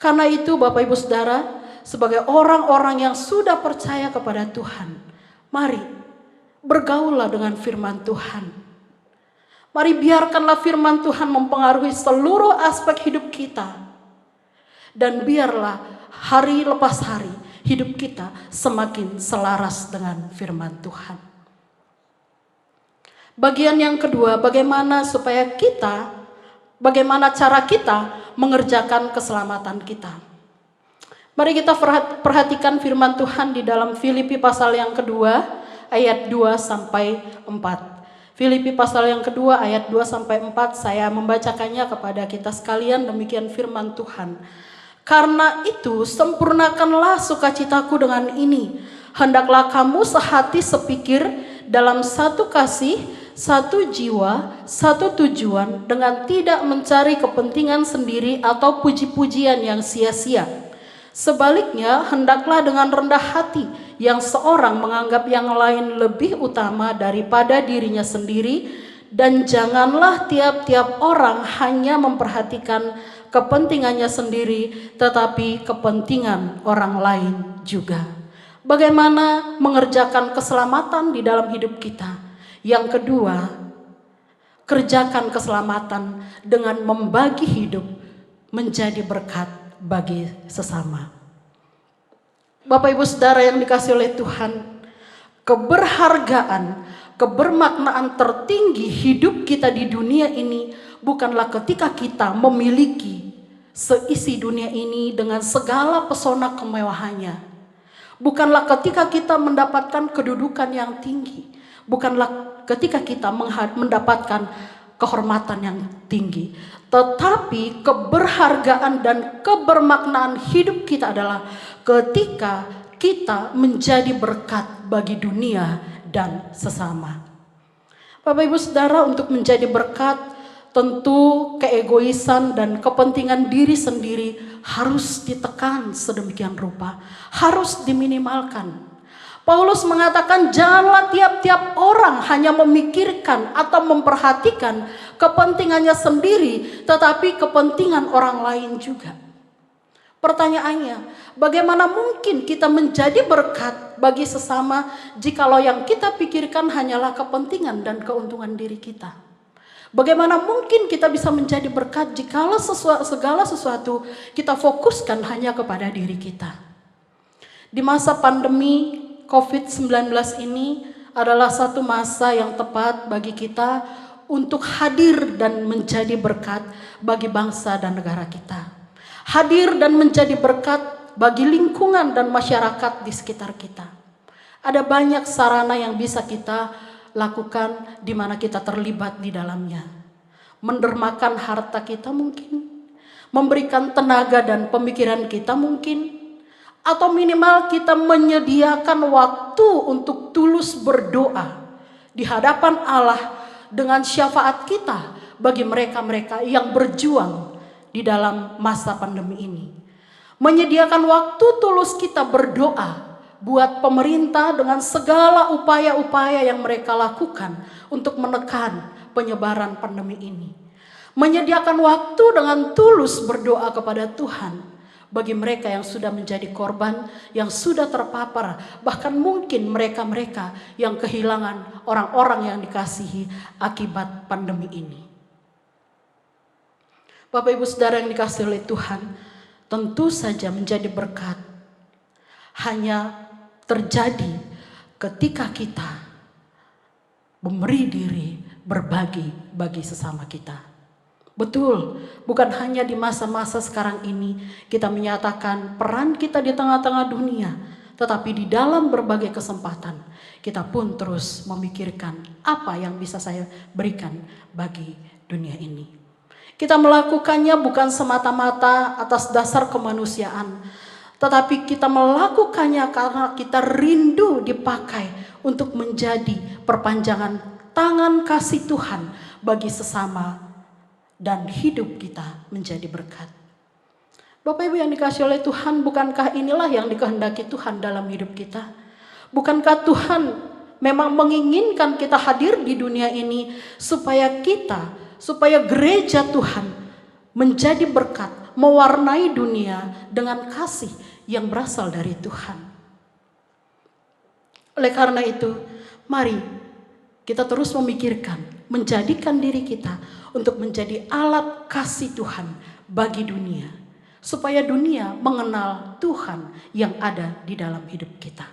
Karena itu Bapak Ibu Saudara, sebagai orang-orang yang sudah percaya kepada Tuhan, mari bergaullah dengan firman Tuhan. Mari biarkanlah firman Tuhan mempengaruhi seluruh aspek hidup kita. Dan biarlah hari lepas hari hidup kita semakin selaras dengan firman Tuhan. Bagian yang kedua, bagaimana cara kita mengerjakan keselamatan kita. Mari kita perhatikan firman Tuhan di dalam Filipi pasal yang kedua ayat 2 sampai 4. Filipi pasal yang kedua ayat 2 sampai 4, saya membacakannya kepada kita sekalian, demikian firman Tuhan. Karena itu sempurnakanlah sukacitaku dengan ini, hendaklah kamu sehati sepikir dalam satu kasih, satu jiwa, satu tujuan, dengan tidak mencari kepentingan sendiri atau puji-pujian yang sia-sia. Sebaliknya, hendaklah dengan rendah hati yang seorang menganggap yang lain lebih utama daripada dirinya sendiri, dan janganlah tiap-tiap orang hanya memperhatikan kepentingannya sendiri, tetapi kepentingan orang lain juga. Bagaimana mengerjakan keselamatan di dalam hidup kita? Yang kedua, kerjakan keselamatan dengan membagi hidup menjadi berkat bagi sesama. Bapak Ibu Saudara yang dikasihi oleh Tuhan, keberhargaan, kebermaknaan tertinggi hidup kita di dunia ini bukanlah ketika kita memiliki seisi dunia ini dengan segala pesona kemewahannya. Bukanlah ketika kita mendapatkan kedudukan yang tinggi. Bukanlah ketika kita mendapatkan kehormatan yang tinggi. Tetapi keberhargaan dan kebermaknaan hidup kita adalah ketika kita menjadi berkat bagi dunia dan sesama. Bapak Ibu Saudara, untuk menjadi berkat tentu keegoisan dan kepentingan diri sendiri harus ditekan sedemikian rupa, harus diminimalkan. Paulus mengatakan janganlah tiap-tiap orang hanya memikirkan atau memperhatikan kepentingannya sendiri, tetapi kepentingan orang lain juga. Pertanyaannya, bagaimana mungkin kita menjadi berkat bagi sesama jikalau yang kita pikirkan hanyalah kepentingan dan keuntungan diri kita? Bagaimana mungkin kita bisa menjadi berkat jikalau segala sesuatu kita fokuskan hanya kepada diri kita? Di masa pandemi COVID-19 ini adalah satu masa yang tepat bagi kita untuk hadir dan menjadi berkat bagi bangsa dan negara kita. Hadir dan menjadi berkat bagi lingkungan dan masyarakat di sekitar kita. Ada banyak sarana yang bisa kita lakukan di mana kita terlibat di dalamnya. Mendermakan harta kita mungkin, memberikan tenaga dan pemikiran kita mungkin, atau minimal kita menyediakan waktu untuk tulus berdoa di hadapan Allah dengan syafaat kita bagi mereka-mereka yang berjuang di dalam masa pandemi ini. Menyediakan waktu tulus kita berdoa buat pemerintah dengan segala upaya-upaya yang mereka lakukan untuk menekan penyebaran pandemi ini. Menyediakan waktu dengan tulus berdoa kepada Tuhan bagi mereka yang sudah menjadi korban, yang sudah terpapar, bahkan mungkin mereka-mereka yang kehilangan orang-orang yang dikasihi akibat pandemi ini. Bapak Ibu Saudara yang dikasihi oleh Tuhan, tentu saja menjadi berkat hanya terjadi ketika kita memberi diri berbagi bagi sesama kita. Betul, bukan hanya di masa-masa sekarang ini kita menyatakan peran kita di tengah-tengah dunia, tetapi di dalam berbagai kesempatan kita pun terus memikirkan apa yang bisa saya berikan bagi dunia ini. Kita melakukannya bukan semata-mata atas dasar kemanusiaan, tetapi kita melakukannya karena kita rindu dipakai untuk menjadi perpanjangan tangan kasih Tuhan bagi sesama dan hidup kita menjadi berkat. Bapak Ibu yang dikasihi oleh Tuhan, bukankah inilah yang dikehendaki Tuhan dalam hidup kita? Bukankah Tuhan memang menginginkan kita hadir di dunia ini supaya gereja Tuhan menjadi berkat, mewarnai dunia dengan kasih yang berasal dari Tuhan. Oleh karena itu, mari kita terus memikirkan, menjadikan diri kita untuk menjadi alat kasih Tuhan bagi dunia, supaya dunia mengenal Tuhan yang ada di dalam hidup kita.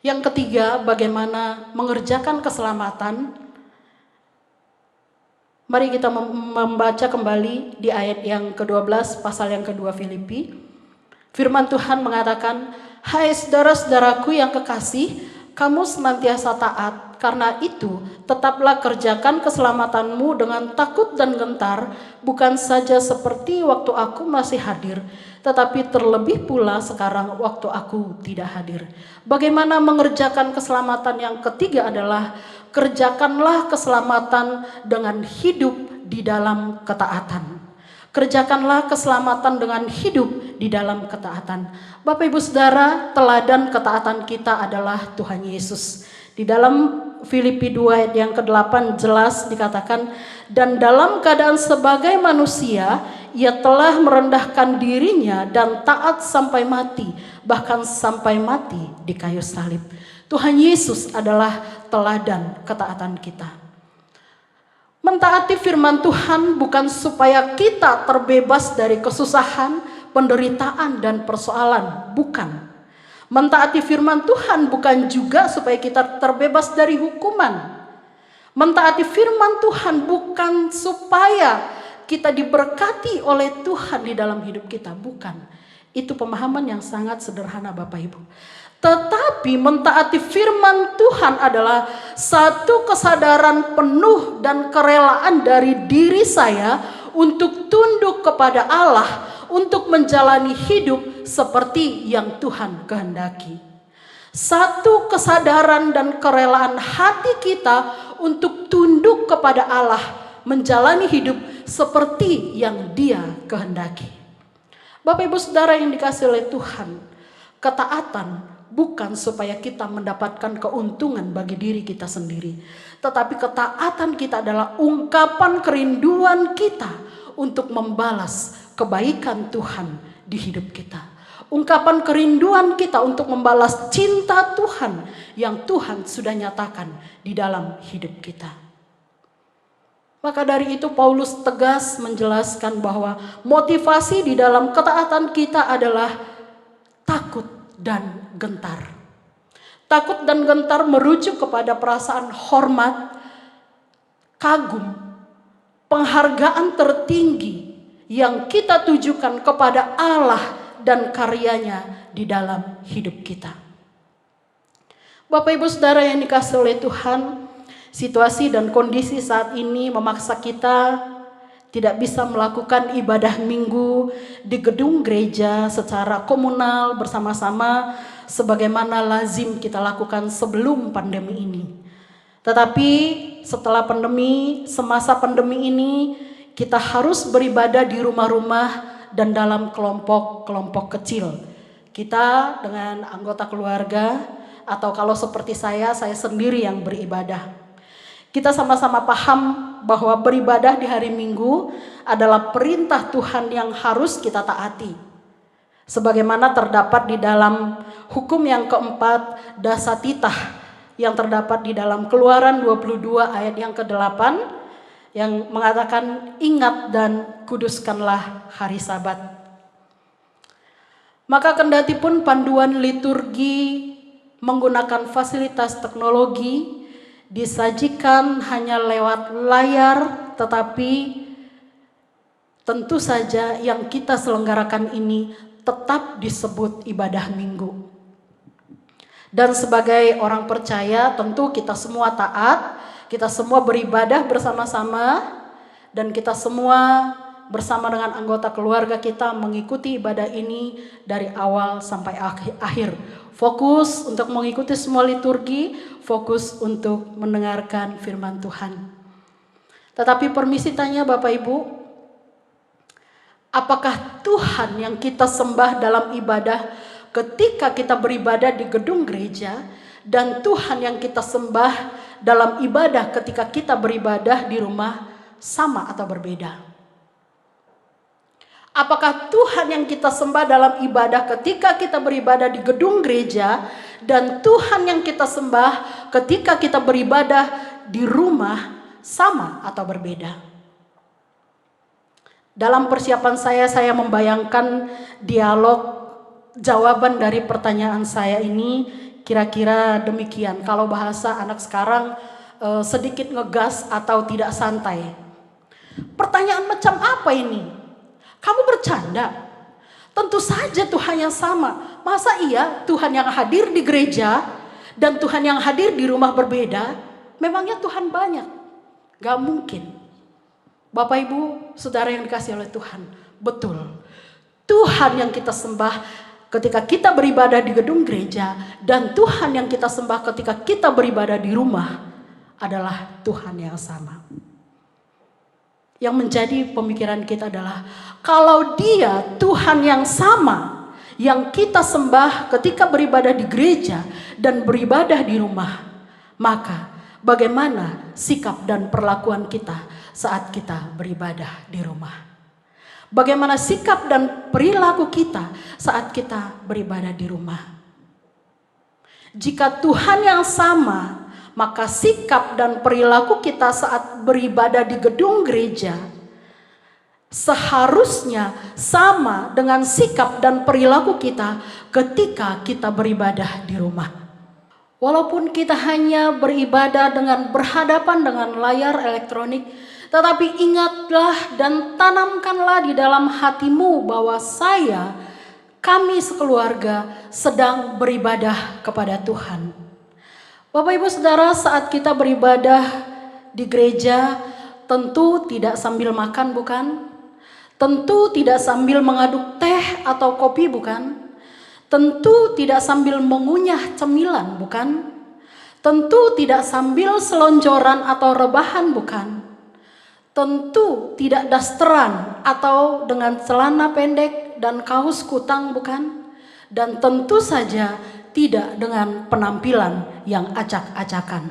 Yang ketiga, bagaimana mengerjakan keselamatan. Mari kita membaca kembali di ayat yang ke-12, pasal yang kedua Filipi. Firman Tuhan mengatakan, "Hai saudara-saudaraku yang kekasih, kamu senantiasa taat. Karena itu, tetaplah kerjakan keselamatanmu dengan takut dan gentar, bukan saja seperti waktu aku masih hadir, tetapi terlebih pula sekarang waktu aku tidak hadir." Bagaimana mengerjakan keselamatan? Yang ketiga adalah kerjakanlah keselamatan dengan hidup di dalam ketaatan. Kerjakanlah keselamatan dengan hidup di dalam ketaatan. Bapak Ibu Saudara, teladan ketaatan kita adalah Tuhan Yesus. Di dalam Filipi 2 ayat yang ke-8 jelas dikatakan, "Dan dalam keadaan sebagai manusia, ia telah merendahkan dirinya dan taat sampai mati, bahkan sampai mati di kayu salib." Tuhan Yesus adalah teladan ketaatan kita. Mentaati firman Tuhan bukan supaya kita terbebas dari kesusahan, penderitaan, dan persoalan. Bukan. Mentaati firman Tuhan bukan juga supaya kita terbebas dari hukuman. Mentaati firman Tuhan bukan supaya kita diberkati oleh Tuhan di dalam hidup kita. Bukan. Itu pemahaman yang sangat sederhana Bapak Ibu. Tetapi mentaati firman Tuhan adalah satu kesadaran penuh dan kerelaan dari diri saya untuk tunduk kepada Allah, untuk menjalani hidup seperti yang Tuhan kehendaki. Satu kesadaran dan kerelaan hati kita untuk tunduk kepada Allah, menjalani hidup seperti yang Dia kehendaki. Bapak Ibu Saudara yang dikasihi oleh Tuhan, ketaatan bukan supaya kita mendapatkan keuntungan bagi diri kita sendiri, tetapi ketaatan kita adalah ungkapan kerinduan kita untuk membalas kebaikan Tuhan di hidup kita. Ungkapan kerinduan kita untuk membalas cinta Tuhan yang Tuhan sudah nyatakan di dalam hidup kita. Maka dari itu Paulus tegas menjelaskan bahwa motivasi di dalam ketaatan kita adalah takut dan gentar. Takut dan gentar merujuk kepada perasaan hormat, kagum, penghargaan tertinggi yang kita tujukan kepada Allah dan karyanya di dalam hidup kita. Bapak Ibu Saudara yang dikasihi oleh Tuhan, situasi dan kondisi saat ini memaksa kita tidak bisa melakukan ibadah minggu di gedung gereja secara komunal bersama-sama sebagaimana lazim kita lakukan sebelum pandemi ini. Tetapi setelah pandemi, semasa pandemi ini kita harus beribadah di rumah-rumah dan dalam kelompok-kelompok kecil. Kita dengan anggota keluarga atau kalau seperti saya sendiri yang beribadah. Kita sama-sama paham bahwa beribadah di hari Minggu adalah perintah Tuhan yang harus kita taati. Sebagaimana terdapat di dalam hukum yang keempat, dasatitah, yang terdapat di dalam Keluaran 22 ayat yang ke-8 yang mengatakan ingat dan kuduskanlah hari Sabat. Maka kendatipun panduan liturgi menggunakan fasilitas teknologi disajikan hanya lewat layar, tetapi tentu saja yang kita selenggarakan ini tetap disebut ibadah minggu. Dan sebagai orang percaya tentu kita semua taat, kita semua beribadah bersama-sama, dan kita semua bersama dengan anggota keluarga kita mengikuti ibadah ini dari awal sampai akhir. Fokus untuk mengikuti semua liturgi, fokus untuk mendengarkan firman Tuhan. Tetapi permisi tanya Bapak Ibu, apakah Tuhan yang kita sembah dalam ibadah ketika kita beribadah di gedung gereja dan Tuhan yang kita sembah dalam ibadah ketika kita beribadah di rumah sama atau berbeda? Apakah Tuhan yang kita sembah dalam ibadah ketika kita beribadah di gedung gereja dan Tuhan yang kita sembah ketika kita beribadah di rumah sama atau berbeda? Dalam persiapan saya membayangkan dialog jawaban dari pertanyaan saya ini kira-kira demikian. Kalau bahasa anak sekarang sedikit ngegas atau tidak santai. Pertanyaan macam apa ini? Kamu bercanda? Tentu saja Tuhan yang sama. Masa iya Tuhan yang hadir di gereja dan Tuhan yang hadir di rumah berbeda? Memangnya Tuhan banyak? Gak mungkin. Bapak Ibu, saudara yang dikasihi oleh Tuhan, betul. Tuhan yang kita sembah ketika kita beribadah di gedung gereja dan Tuhan yang kita sembah ketika kita beribadah di rumah adalah Tuhan yang sama. Yang menjadi pemikiran kita adalah kalau Dia Tuhan yang sama yang kita sembah ketika beribadah di gereja dan beribadah di rumah, maka bagaimana sikap dan perlakuan kita saat kita beribadah di rumah? Bagaimana sikap dan perilaku kita saat kita beribadah di rumah? Jika Tuhan yang sama, maka sikap dan perilaku kita saat beribadah di gedung gereja seharusnya sama dengan sikap dan perilaku kita ketika kita beribadah di rumah. Walaupun kita hanya beribadah dengan berhadapan dengan layar elektronik, tetapi ingatlah dan tanamkanlah di dalam hatimu bahwa kami sekeluarga sedang beribadah kepada Tuhan. Bapak Ibu Saudara, saat kita beribadah di gereja tentu tidak sambil makan, bukan? Tentu tidak sambil mengaduk teh atau kopi, bukan? Tentu tidak sambil mengunyah cemilan, bukan? Tentu tidak sambil selonjoran atau rebahan, bukan? Tentu tidak dasteran atau dengan celana pendek dan kaos kutang, bukan? Dan tentu saja tidak dengan penampilan yang acak-acakan.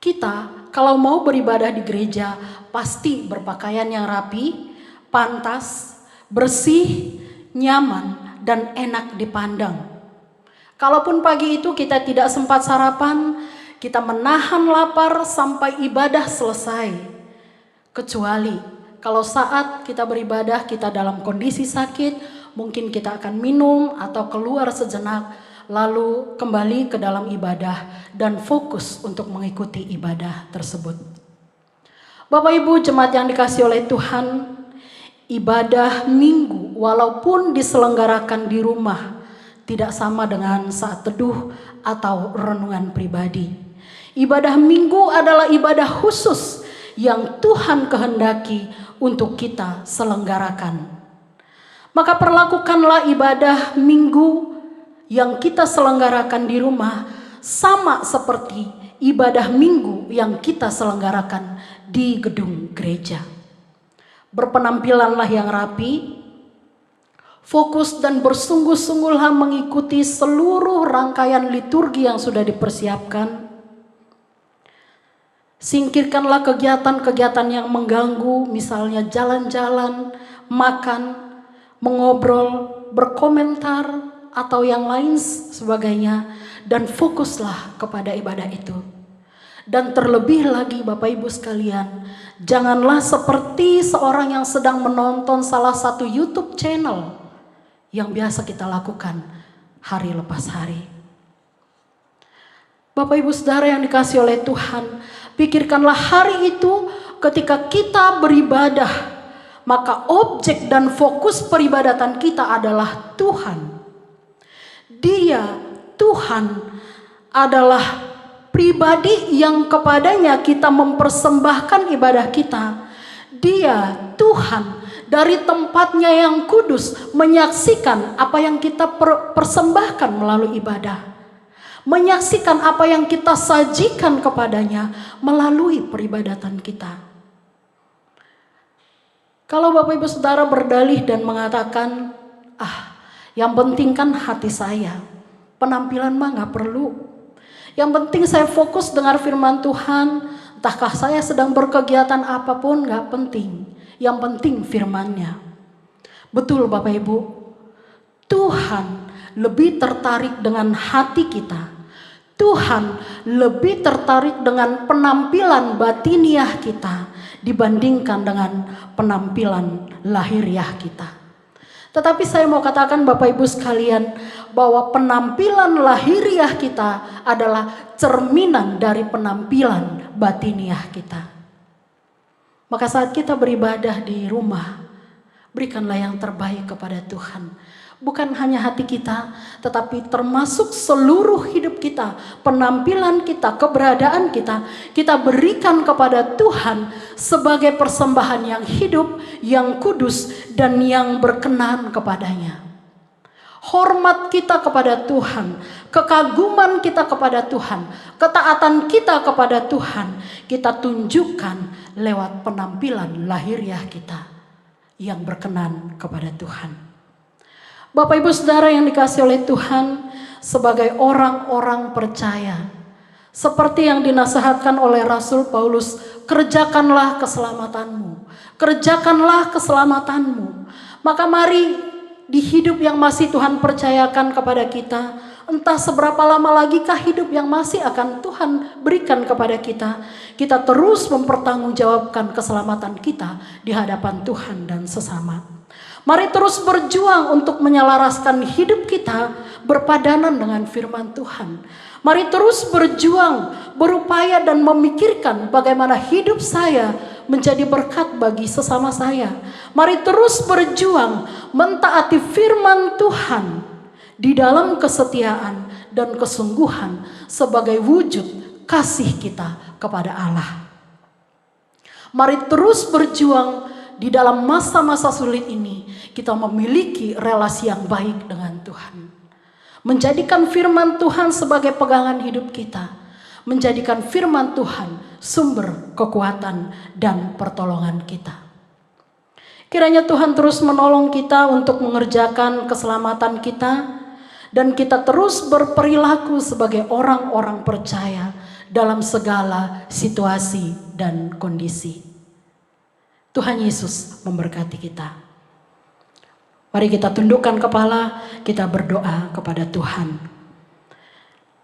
Kita kalau mau beribadah di gereja pasti berpakaian yang rapi, pantas, bersih, nyaman, dan enak dipandang. Kalaupun pagi itu kita tidak sempat sarapan, kita menahan lapar sampai ibadah selesai. Kecuali kalau saat kita beribadah kita dalam kondisi sakit, mungkin kita akan minum atau keluar sejenak, lalu kembali ke dalam ibadah dan fokus untuk mengikuti ibadah tersebut. Bapak Ibu jemaat yang dikasihi oleh Tuhan, ibadah minggu walaupun diselenggarakan di rumah tidak sama dengan saat teduh atau renungan pribadi. Ibadah minggu adalah ibadah khusus yang Tuhan kehendaki untuk kita selenggarakan. Maka perlakukanlah ibadah minggu yang kita selenggarakan di rumah sama seperti ibadah minggu yang kita selenggarakan di gedung gereja. Berpenampilanlah yang rapi, fokus dan bersungguh-sungguhlah mengikuti seluruh rangkaian liturgi yang sudah dipersiapkan. Singkirkanlah kegiatan-kegiatan yang mengganggu, misalnya jalan-jalan, makan, mengobrol, berkomentar, atau yang lain sebagainya, dan fokuslah kepada ibadah itu. Dan terlebih lagi Bapak Ibu sekalian, janganlah seperti seorang yang sedang menonton salah satu YouTube channel yang biasa kita lakukan hari lepas hari. Bapak Ibu Saudara yang dikasihi oleh Tuhan, pikirkanlah hari itu ketika kita beribadah, maka objek dan fokus peribadatan kita adalah Tuhan. Dia, Tuhan, adalah pribadi yang kepadanya kita mempersembahkan ibadah kita. Dia, Tuhan, dari tempatnya yang kudus menyaksikan apa yang kita persembahkan melalui ibadah. Menyaksikan apa yang kita sajikan kepadanya melalui peribadatan kita. Kalau Bapak Ibu Saudara berdalih dan mengatakan, yang penting kan hati saya, penampilan mah gak perlu. Yang penting saya fokus dengar firman Tuhan, entahkah saya sedang berkegiatan apapun gak penting. Yang penting firman-Nya. Betul Bapak Ibu, Tuhan lebih tertarik dengan hati kita. Tuhan lebih tertarik dengan penampilan batiniah kita dibandingkan dengan penampilan lahiriah kita. Tetapi saya mau katakan Bapak Ibu sekalian, bahwa penampilan lahiriah kita adalah cerminan dari penampilan batiniah kita. Maka saat kita beribadah di rumah, berikanlah yang terbaik kepada Tuhan. Bukan hanya hati kita, tetapi termasuk seluruh hidup kita, penampilan kita, keberadaan kita, kita berikan kepada Tuhan sebagai persembahan yang hidup, yang kudus, dan yang berkenan kepadanya. Hormat kita kepada Tuhan, kekaguman kita kepada Tuhan, ketaatan kita kepada Tuhan, kita tunjukkan lewat penampilan lahiriah kita yang berkenan kepada Tuhan. Bapak Ibu Saudara yang dikasihi oleh Tuhan, sebagai orang-orang percaya, seperti yang dinasihatkan oleh Rasul Paulus, kerjakanlah keselamatanmu, kerjakanlah keselamatanmu. Maka mari di hidup yang masih Tuhan percayakan kepada kita, entah seberapa lama lagikah hidup yang masih akan Tuhan berikan kepada kita, kita terus mempertanggungjawabkan keselamatan kita di hadapan Tuhan dan sesama. Mari terus berjuang untuk menyelaraskan hidup kita berpadanan dengan firman Tuhan. Mari terus berjuang, berupaya dan memikirkan bagaimana hidup saya menjadi berkat bagi sesama saya. Mari terus berjuang mentaati firman Tuhan di dalam kesetiaan dan kesungguhan sebagai wujud kasih kita kepada Allah. Mari terus berjuang di dalam masa-masa sulit ini, kita memiliki relasi yang baik dengan Tuhan. Menjadikan firman Tuhan sebagai pegangan hidup kita. Menjadikan firman Tuhan sumber kekuatan dan pertolongan kita. Kiranya Tuhan terus menolong kita untuk mengerjakan keselamatan kita. Dan kita terus berperilaku sebagai orang-orang percaya dalam segala situasi dan kondisi. Tuhan Yesus memberkati kita. Mari kita tundukkan kepala, kita berdoa kepada Tuhan.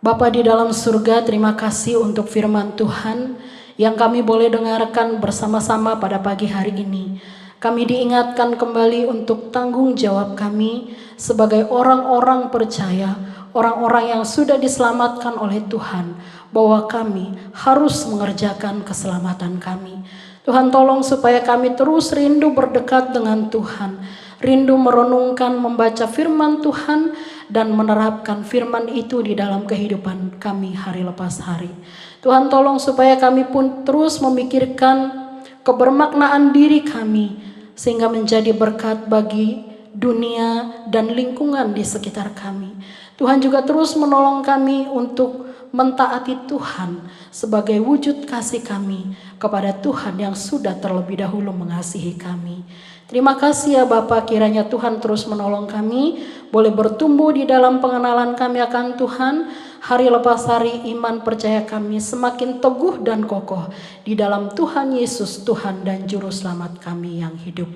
Bapa di dalam surga, terima kasih untuk firman Tuhan yang kami boleh dengarkan bersama-sama pada pagi hari ini. Kami diingatkan kembali untuk tanggung jawab kami sebagai orang-orang percaya, orang-orang yang sudah diselamatkan oleh Tuhan, bahwa kami harus mengerjakan keselamatan kami. Tuhan tolong supaya kami terus rindu berdekat dengan Tuhan, rindu merenungkan, membaca firman Tuhan, dan menerapkan firman itu di dalam kehidupan kami hari lepas hari. Tuhan tolong supaya kami pun terus memikirkan kebermaknaan diri kami, sehingga menjadi berkat bagi dunia dan lingkungan di sekitar kami. Tuhan juga terus menolong kami untuk mentaati Tuhan sebagai wujud kasih kami kepada Tuhan yang sudah terlebih dahulu mengasihi kami. Terima kasih ya Bapa, kiranya Tuhan terus menolong kami, boleh bertumbuh di dalam pengenalan kami akan Tuhan. Hari lepas hari iman percaya kami semakin teguh dan kokoh di dalam Tuhan Yesus, Tuhan dan Juru Selamat kami yang hidup.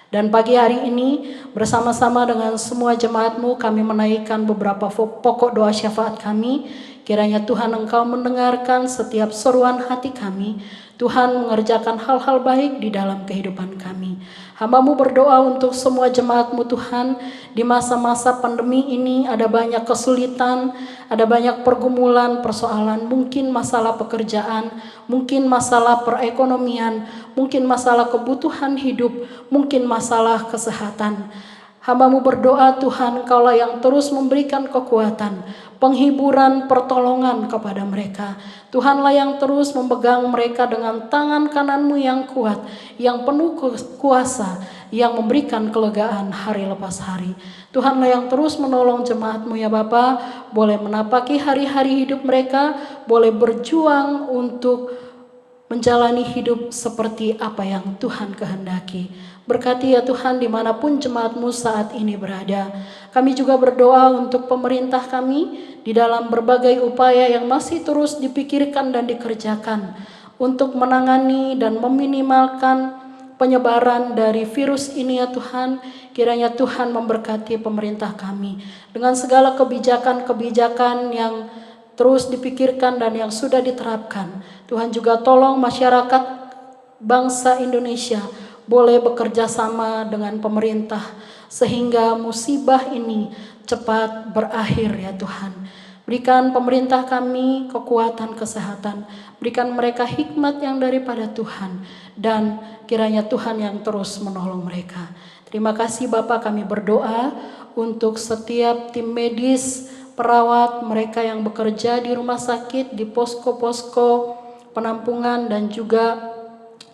Dan pagi hari ini bersama-sama dengan semua jemaat-Mu kami menaikkan beberapa pokok doa syafaat kami. Kiranya Tuhan Engkau mendengarkan setiap seruan hati kami. Tuhan mengerjakan hal-hal baik di dalam kehidupan kami. Hamba-Mu berdoa untuk semua jemaat-Mu Tuhan. Di masa-masa pandemi ini ada banyak kesulitan, ada banyak pergumulan, persoalan, mungkin masalah pekerjaan, mungkin masalah perekonomian, mungkin masalah kebutuhan hidup, mungkin masalah kesehatan. Hamba-Mu berdoa Tuhan, Engkaulah yang terus memberikan kekuatan, penghiburan, pertolongan kepada mereka. Tuhanlah yang terus memegang mereka dengan tangan kanan-Mu yang kuat, yang penuh kuasa, yang memberikan kelegaan hari lepas hari. Tuhanlah yang terus menolong jemaat-Mu ya Bapa, boleh menapaki hari-hari hidup mereka, boleh berjuang untuk menjalani hidup seperti apa yang Tuhan kehendaki. Berkati ya Tuhan dimanapun jemaat-Mu saat ini berada. Kami juga berdoa untuk pemerintah kami di dalam berbagai upaya yang masih terus dipikirkan dan dikerjakan untuk menangani dan meminimalkan penyebaran dari virus ini ya Tuhan. Kiranya Tuhan memberkati pemerintah kami dengan segala kebijakan-kebijakan yang terus dipikirkan dan yang sudah diterapkan. Tuhan juga tolong masyarakat bangsa Indonesia boleh bekerja sama dengan pemerintah sehingga musibah ini cepat berakhir ya Tuhan. Berikan pemerintah kami kekuatan kesehatan, berikan mereka hikmat yang daripada Tuhan, dan kiranya Tuhan yang terus menolong mereka. Terima kasih Bapa, kami berdoa untuk setiap tim medis, perawat, mereka yang bekerja di rumah sakit, di posko-posko penampungan dan juga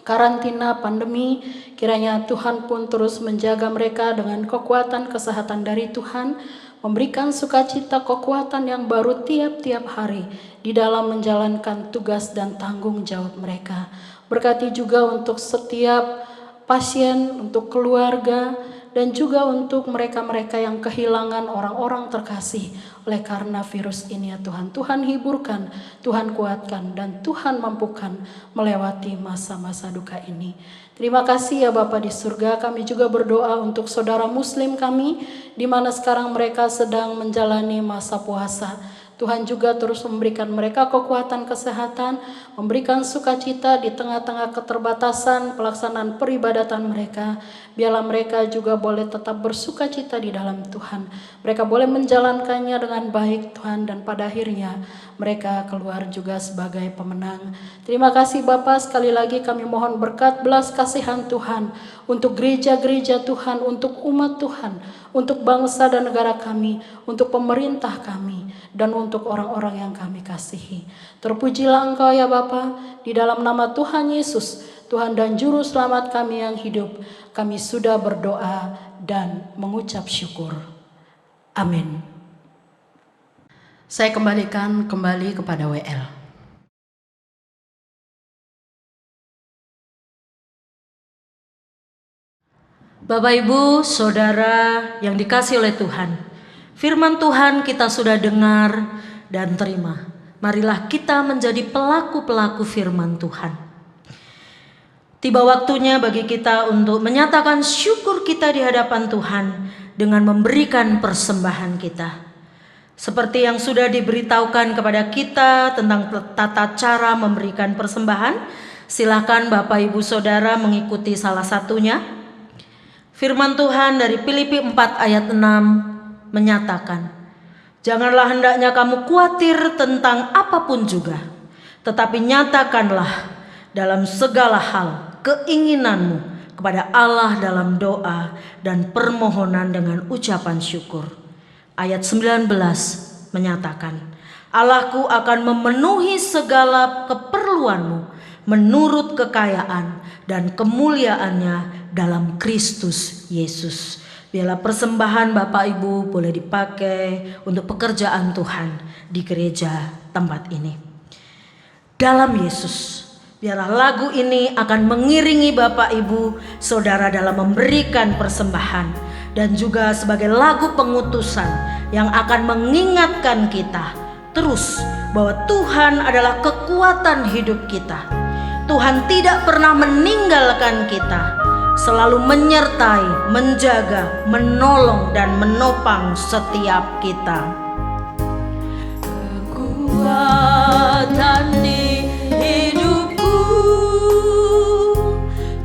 karantina pandemi. Kiranya Tuhan pun terus menjaga mereka dengan kekuatan kesehatan dari Tuhan, memberikan sukacita kekuatan yang baru tiap-tiap hari di dalam menjalankan tugas dan tanggung jawab mereka. Berkati juga untuk setiap pasien, untuk keluarga, dan juga untuk mereka-mereka yang kehilangan orang-orang terkasih oleh karena virus ini ya Tuhan. Tuhan hiburkan, Tuhan kuatkan, dan Tuhan mampukan melewati masa-masa duka ini. Terima kasih ya Bapa di surga. Kami juga berdoa untuk saudara muslim kami, di mana sekarang mereka sedang menjalani masa puasa. Tuhan juga terus memberikan mereka kekuatan kesehatan, memberikan sukacita di tengah-tengah keterbatasan pelaksanaan peribadatan mereka. Biarlah mereka juga boleh tetap bersukacita di dalam Tuhan. Mereka boleh menjalankannya dengan baik Tuhan, dan pada akhirnya mereka keluar juga sebagai pemenang. Terima kasih Bapa, sekali lagi kami mohon berkat belas kasihan Tuhan untuk gereja-gereja Tuhan, untuk umat Tuhan, untuk bangsa dan negara kami, untuk pemerintah kami, dan untuk orang-orang yang kami kasihi. Terpujilah Engkau ya Bapa, di dalam nama Tuhan Yesus, Tuhan dan Juru Selamat kami yang hidup, kami sudah berdoa dan mengucap syukur. Amin. Saya kembalikan kembali kepada WL. Bapak Ibu, Saudara yang dikasihi oleh Tuhan, firman Tuhan kita sudah dengar dan terima. Marilah kita menjadi pelaku-pelaku firman Tuhan. Tiba waktunya bagi kita untuk menyatakan syukur kita di hadapan Tuhan dengan memberikan persembahan kita. Seperti yang sudah diberitahukan kepada kita tentang tata cara memberikan persembahan, silakan Bapak Ibu Saudara mengikuti salah satunya. Firman Tuhan dari Filipi 4 ayat 6 menyatakan, janganlah hendaknya kamu khawatir tentang apapun juga, tetapi nyatakanlah dalam segala hal keinginanmu kepada Allah dalam doa dan permohonan dengan ucapan syukur. Ayat 19 menyatakan, Allahku akan memenuhi segala keperluanmu menurut kekayaan dan kemuliaannya dalam Kristus Yesus. Biarlah persembahan Bapak Ibu boleh dipakai untuk pekerjaan Tuhan di gereja tempat ini. Dalam Yesus, biarlah lagu ini akan mengiringi Bapak Ibu Saudara dalam memberikan persembahan, dan juga sebagai lagu pengutusan yang akan mengingatkan kita terus bahwa Tuhan adalah kekuatan hidup kita. Tuhan tidak pernah meninggalkan kita, selalu menyertai, menjaga, menolong dan menopang setiap kita. Kekuatan di hidupku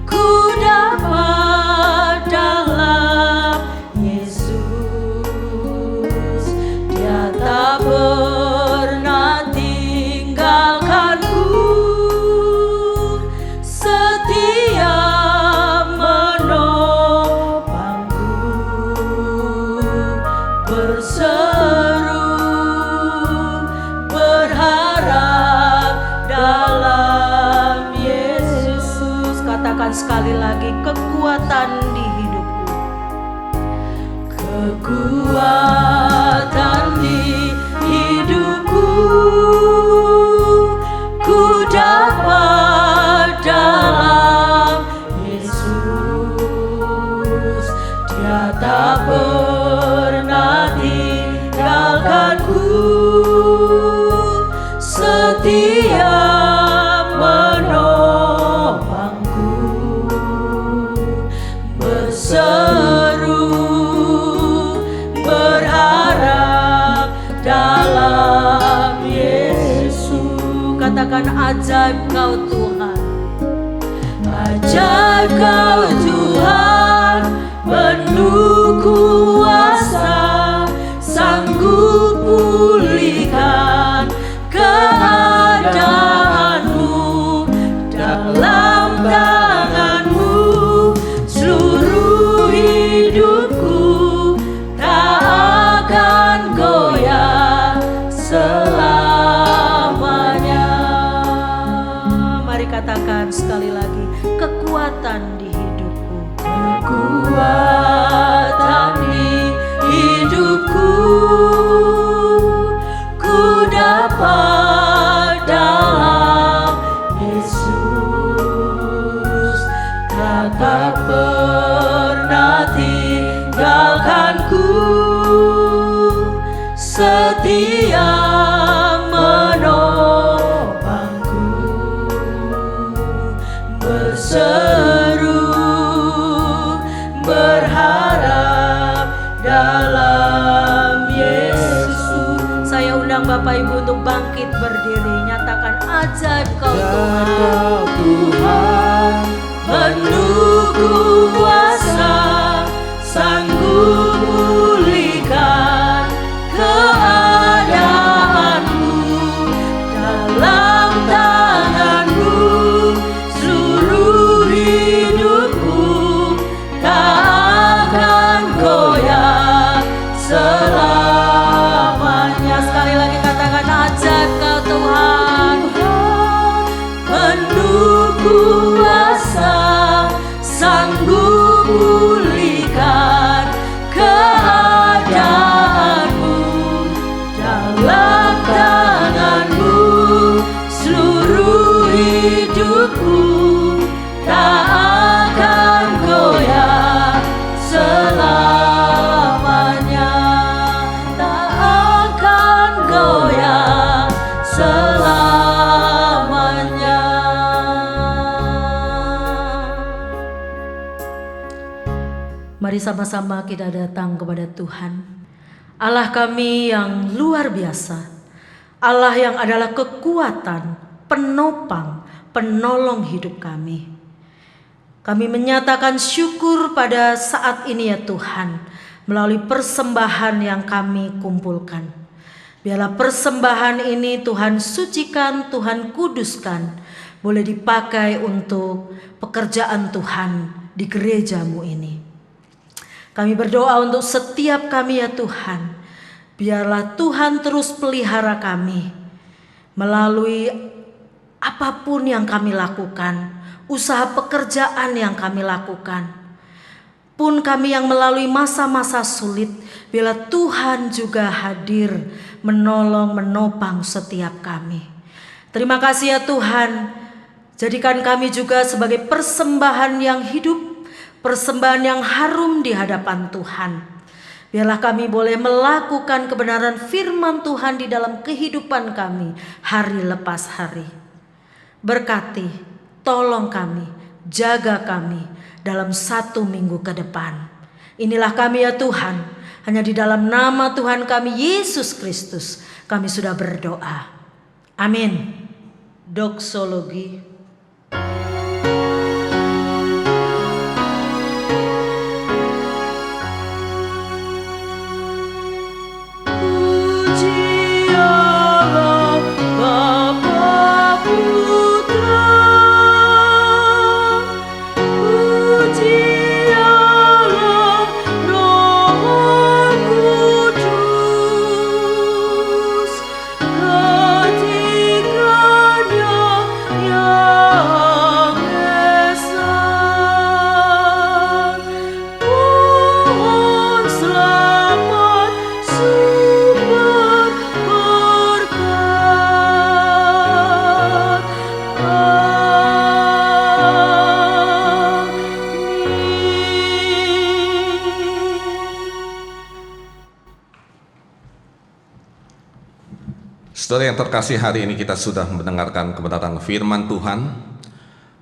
ku dapat dalam Yesus. Dia tak pernah tinggalkanku, setia menopangku, berseru berharap dalam Yesus. Katakan sekali lagi, kekuatan di hidupku. Kekuatan di hidupku ku dapat dalam Yesus. Dia tak pernah tinggalkanku, setia menopangku, berseru berharap dalam Yesus. Katakan, ajaib Kau Tuhan. Ajaib Kau Tuhan, penuh kuasa, sanggup pulihkan keadaanmu. Dalam tanganmu seluruh hidupku tak akan goyah selamanya. Mari katakan sekali lagi, kekuatan di hidupku. Kekuatan di hidupku ku dapat dalam Yesus. Dia tak pernah tinggalkanku, setia menopangku, berseru berharap dalam Yesus. Saya undang Bapak Ibu untuk bangkit berdiri, nyatakan ajaib Kau Tuhan. Tuhan, penuh kuasa, sanggup pulihkan keadaanmu. Dalam tanganmu seluruh hidupku tak akan goyah selamanya. Sekali lagi katakan, ajaib Kau Tuhan. Penuh kuasa, sanggup pulihkan keadaanmu. Dalam tanganmu seluruh hidupku tak akan goyah selamanya, tak akan goyah selamanya. Mari sama-sama kita datang kepada Tuhan, Allah kami yang luar biasa, Allah yang adalah kekuatan, penopang, penolong hidup kami. Kami menyatakan syukur pada saat ini ya Tuhan, melalui persembahan yang kami kumpulkan. Biarlah persembahan ini Tuhan sucikan, Tuhan kuduskan, boleh dipakai untuk pekerjaan Tuhan di gerejamu ini. Kami berdoa untuk setiap kami ya Tuhan, biarlah Tuhan terus pelihara kami melalui apapun yang kami lakukan, usaha pekerjaan yang kami lakukan, pun kami yang melalui masa-masa sulit, bila Tuhan juga hadir menolong, menopang setiap kami. Terima kasih ya Tuhan, jadikan kami juga sebagai persembahan yang hidup, persembahan yang harum di hadapan Tuhan. Biarlah kami boleh melakukan kebenaran firman Tuhan di dalam kehidupan kami hari lepas hari. Berkati, tolong kami, jaga kami dalam 1 minggu ke depan. Inilah kami ya Tuhan, hanya di dalam nama Tuhan kami Yesus Kristus kami sudah berdoa. Amin. Doksologi. Saudara yang terkasih, hari ini kita sudah mendengarkan kebenaran firman Tuhan.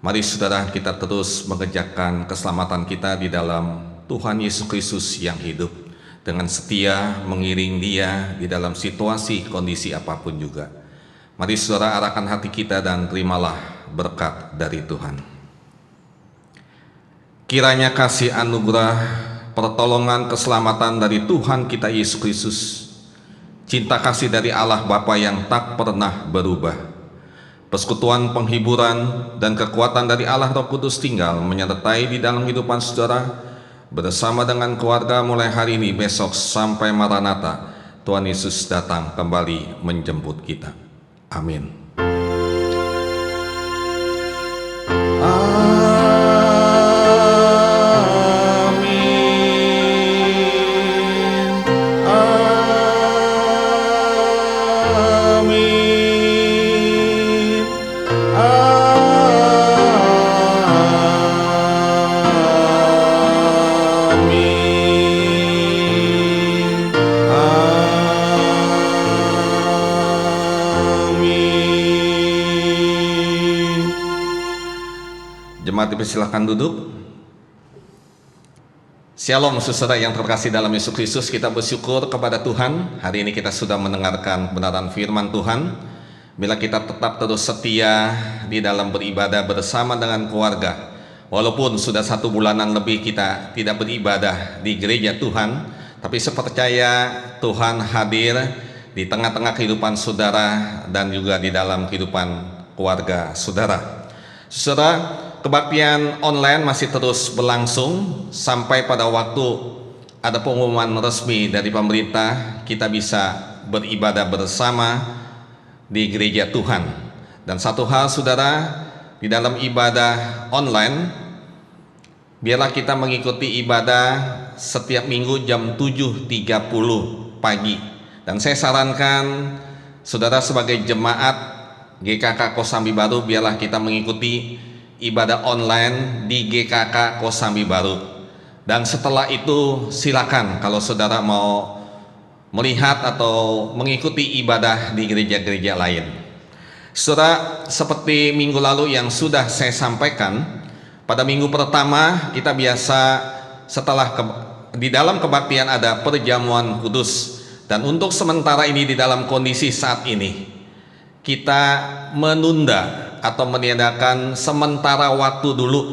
Mari saudara kita terus mengerjakan keselamatan kita di dalam Tuhan Yesus Kristus yang hidup, dengan setia mengiring Dia di dalam situasi kondisi apapun juga. Mari saudara arahkan hati kita dan terimalah berkat dari Tuhan. Kiranya kasih anugerah, pertolongan, keselamatan dari Tuhan kita Yesus Kristus, cinta kasih dari Allah Bapa yang tak pernah berubah, persekutuan, penghiburan, dan kekuatan dari Allah Roh Kudus tinggal menyertai di dalam kehidupan saudara bersama dengan keluarga mulai hari ini, besok, sampai Maranatha Tuhan Yesus datang kembali menjemput kita. Amin. Jemaat dipersilakan duduk. Shalom saudara yang terkasih dalam Yesus Kristus, kita bersyukur kepada Tuhan. Hari ini kita sudah mendengarkan kebenaran firman Tuhan. Bila kita tetap terus setia di dalam beribadah bersama dengan keluarga, walaupun sudah 1 bulanan lebih kita tidak beribadah di gereja Tuhan, tapi saya percaya Tuhan hadir di tengah-tengah kehidupan saudara dan juga di dalam kehidupan keluarga saudara. Saudara, kebaktian online masih terus berlangsung sampai pada waktu ada pengumuman resmi dari pemerintah kita bisa beribadah bersama di gereja Tuhan. Dan satu hal saudara, di dalam ibadah online, biarlah kita mengikuti ibadah setiap minggu jam 7.30 pagi. Dan saya sarankan saudara sebagai jemaat GKK Kosambi Baru, biarlah kita mengikuti ibadah online di GKK Kosambi Baru. Dan setelah itu silakan kalau saudara mau melihat atau mengikuti ibadah di gereja-gereja lain. Saudara, seperti minggu lalu yang sudah saya sampaikan, pada minggu pertama kita biasa setelah di dalam kebaktian ada perjamuan kudus. Dan untuk sementara ini di dalam kondisi saat ini kita menunda atau meniadakan sementara waktu dulu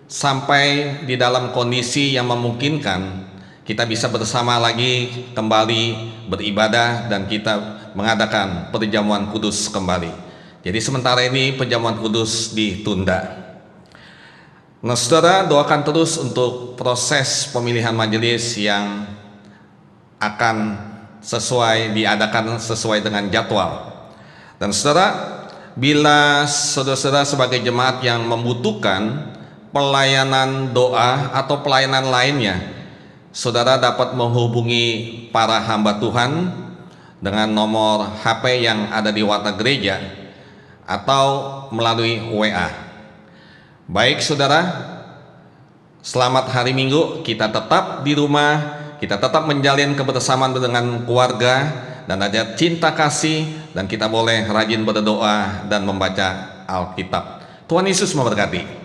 sampai di dalam kondisi yang memungkinkan kita bisa bersama lagi kembali beribadah dan kita mengadakan perjamuan kudus kembali. Jadi sementara ini perjamuan kudus ditunda. Nah saudara, doakan terus untuk proses pemilihan majelis yang akan diadakan sesuai dengan jadwal. Dan saudara, bila saudara-saudara sebagai jemaat yang membutuhkan pelayanan doa atau pelayanan lainnya, saudara dapat menghubungi para hamba Tuhan dengan nomor HP yang ada di warta gereja atau melalui WA. Baik saudara, selamat hari Minggu. Kita tetap di rumah, kita tetap menjalin kebersamaan dengan keluarga dan ada cinta kasih, dan kita boleh rajin berdoa dan membaca Alkitab. Tuhan Yesus memberkati.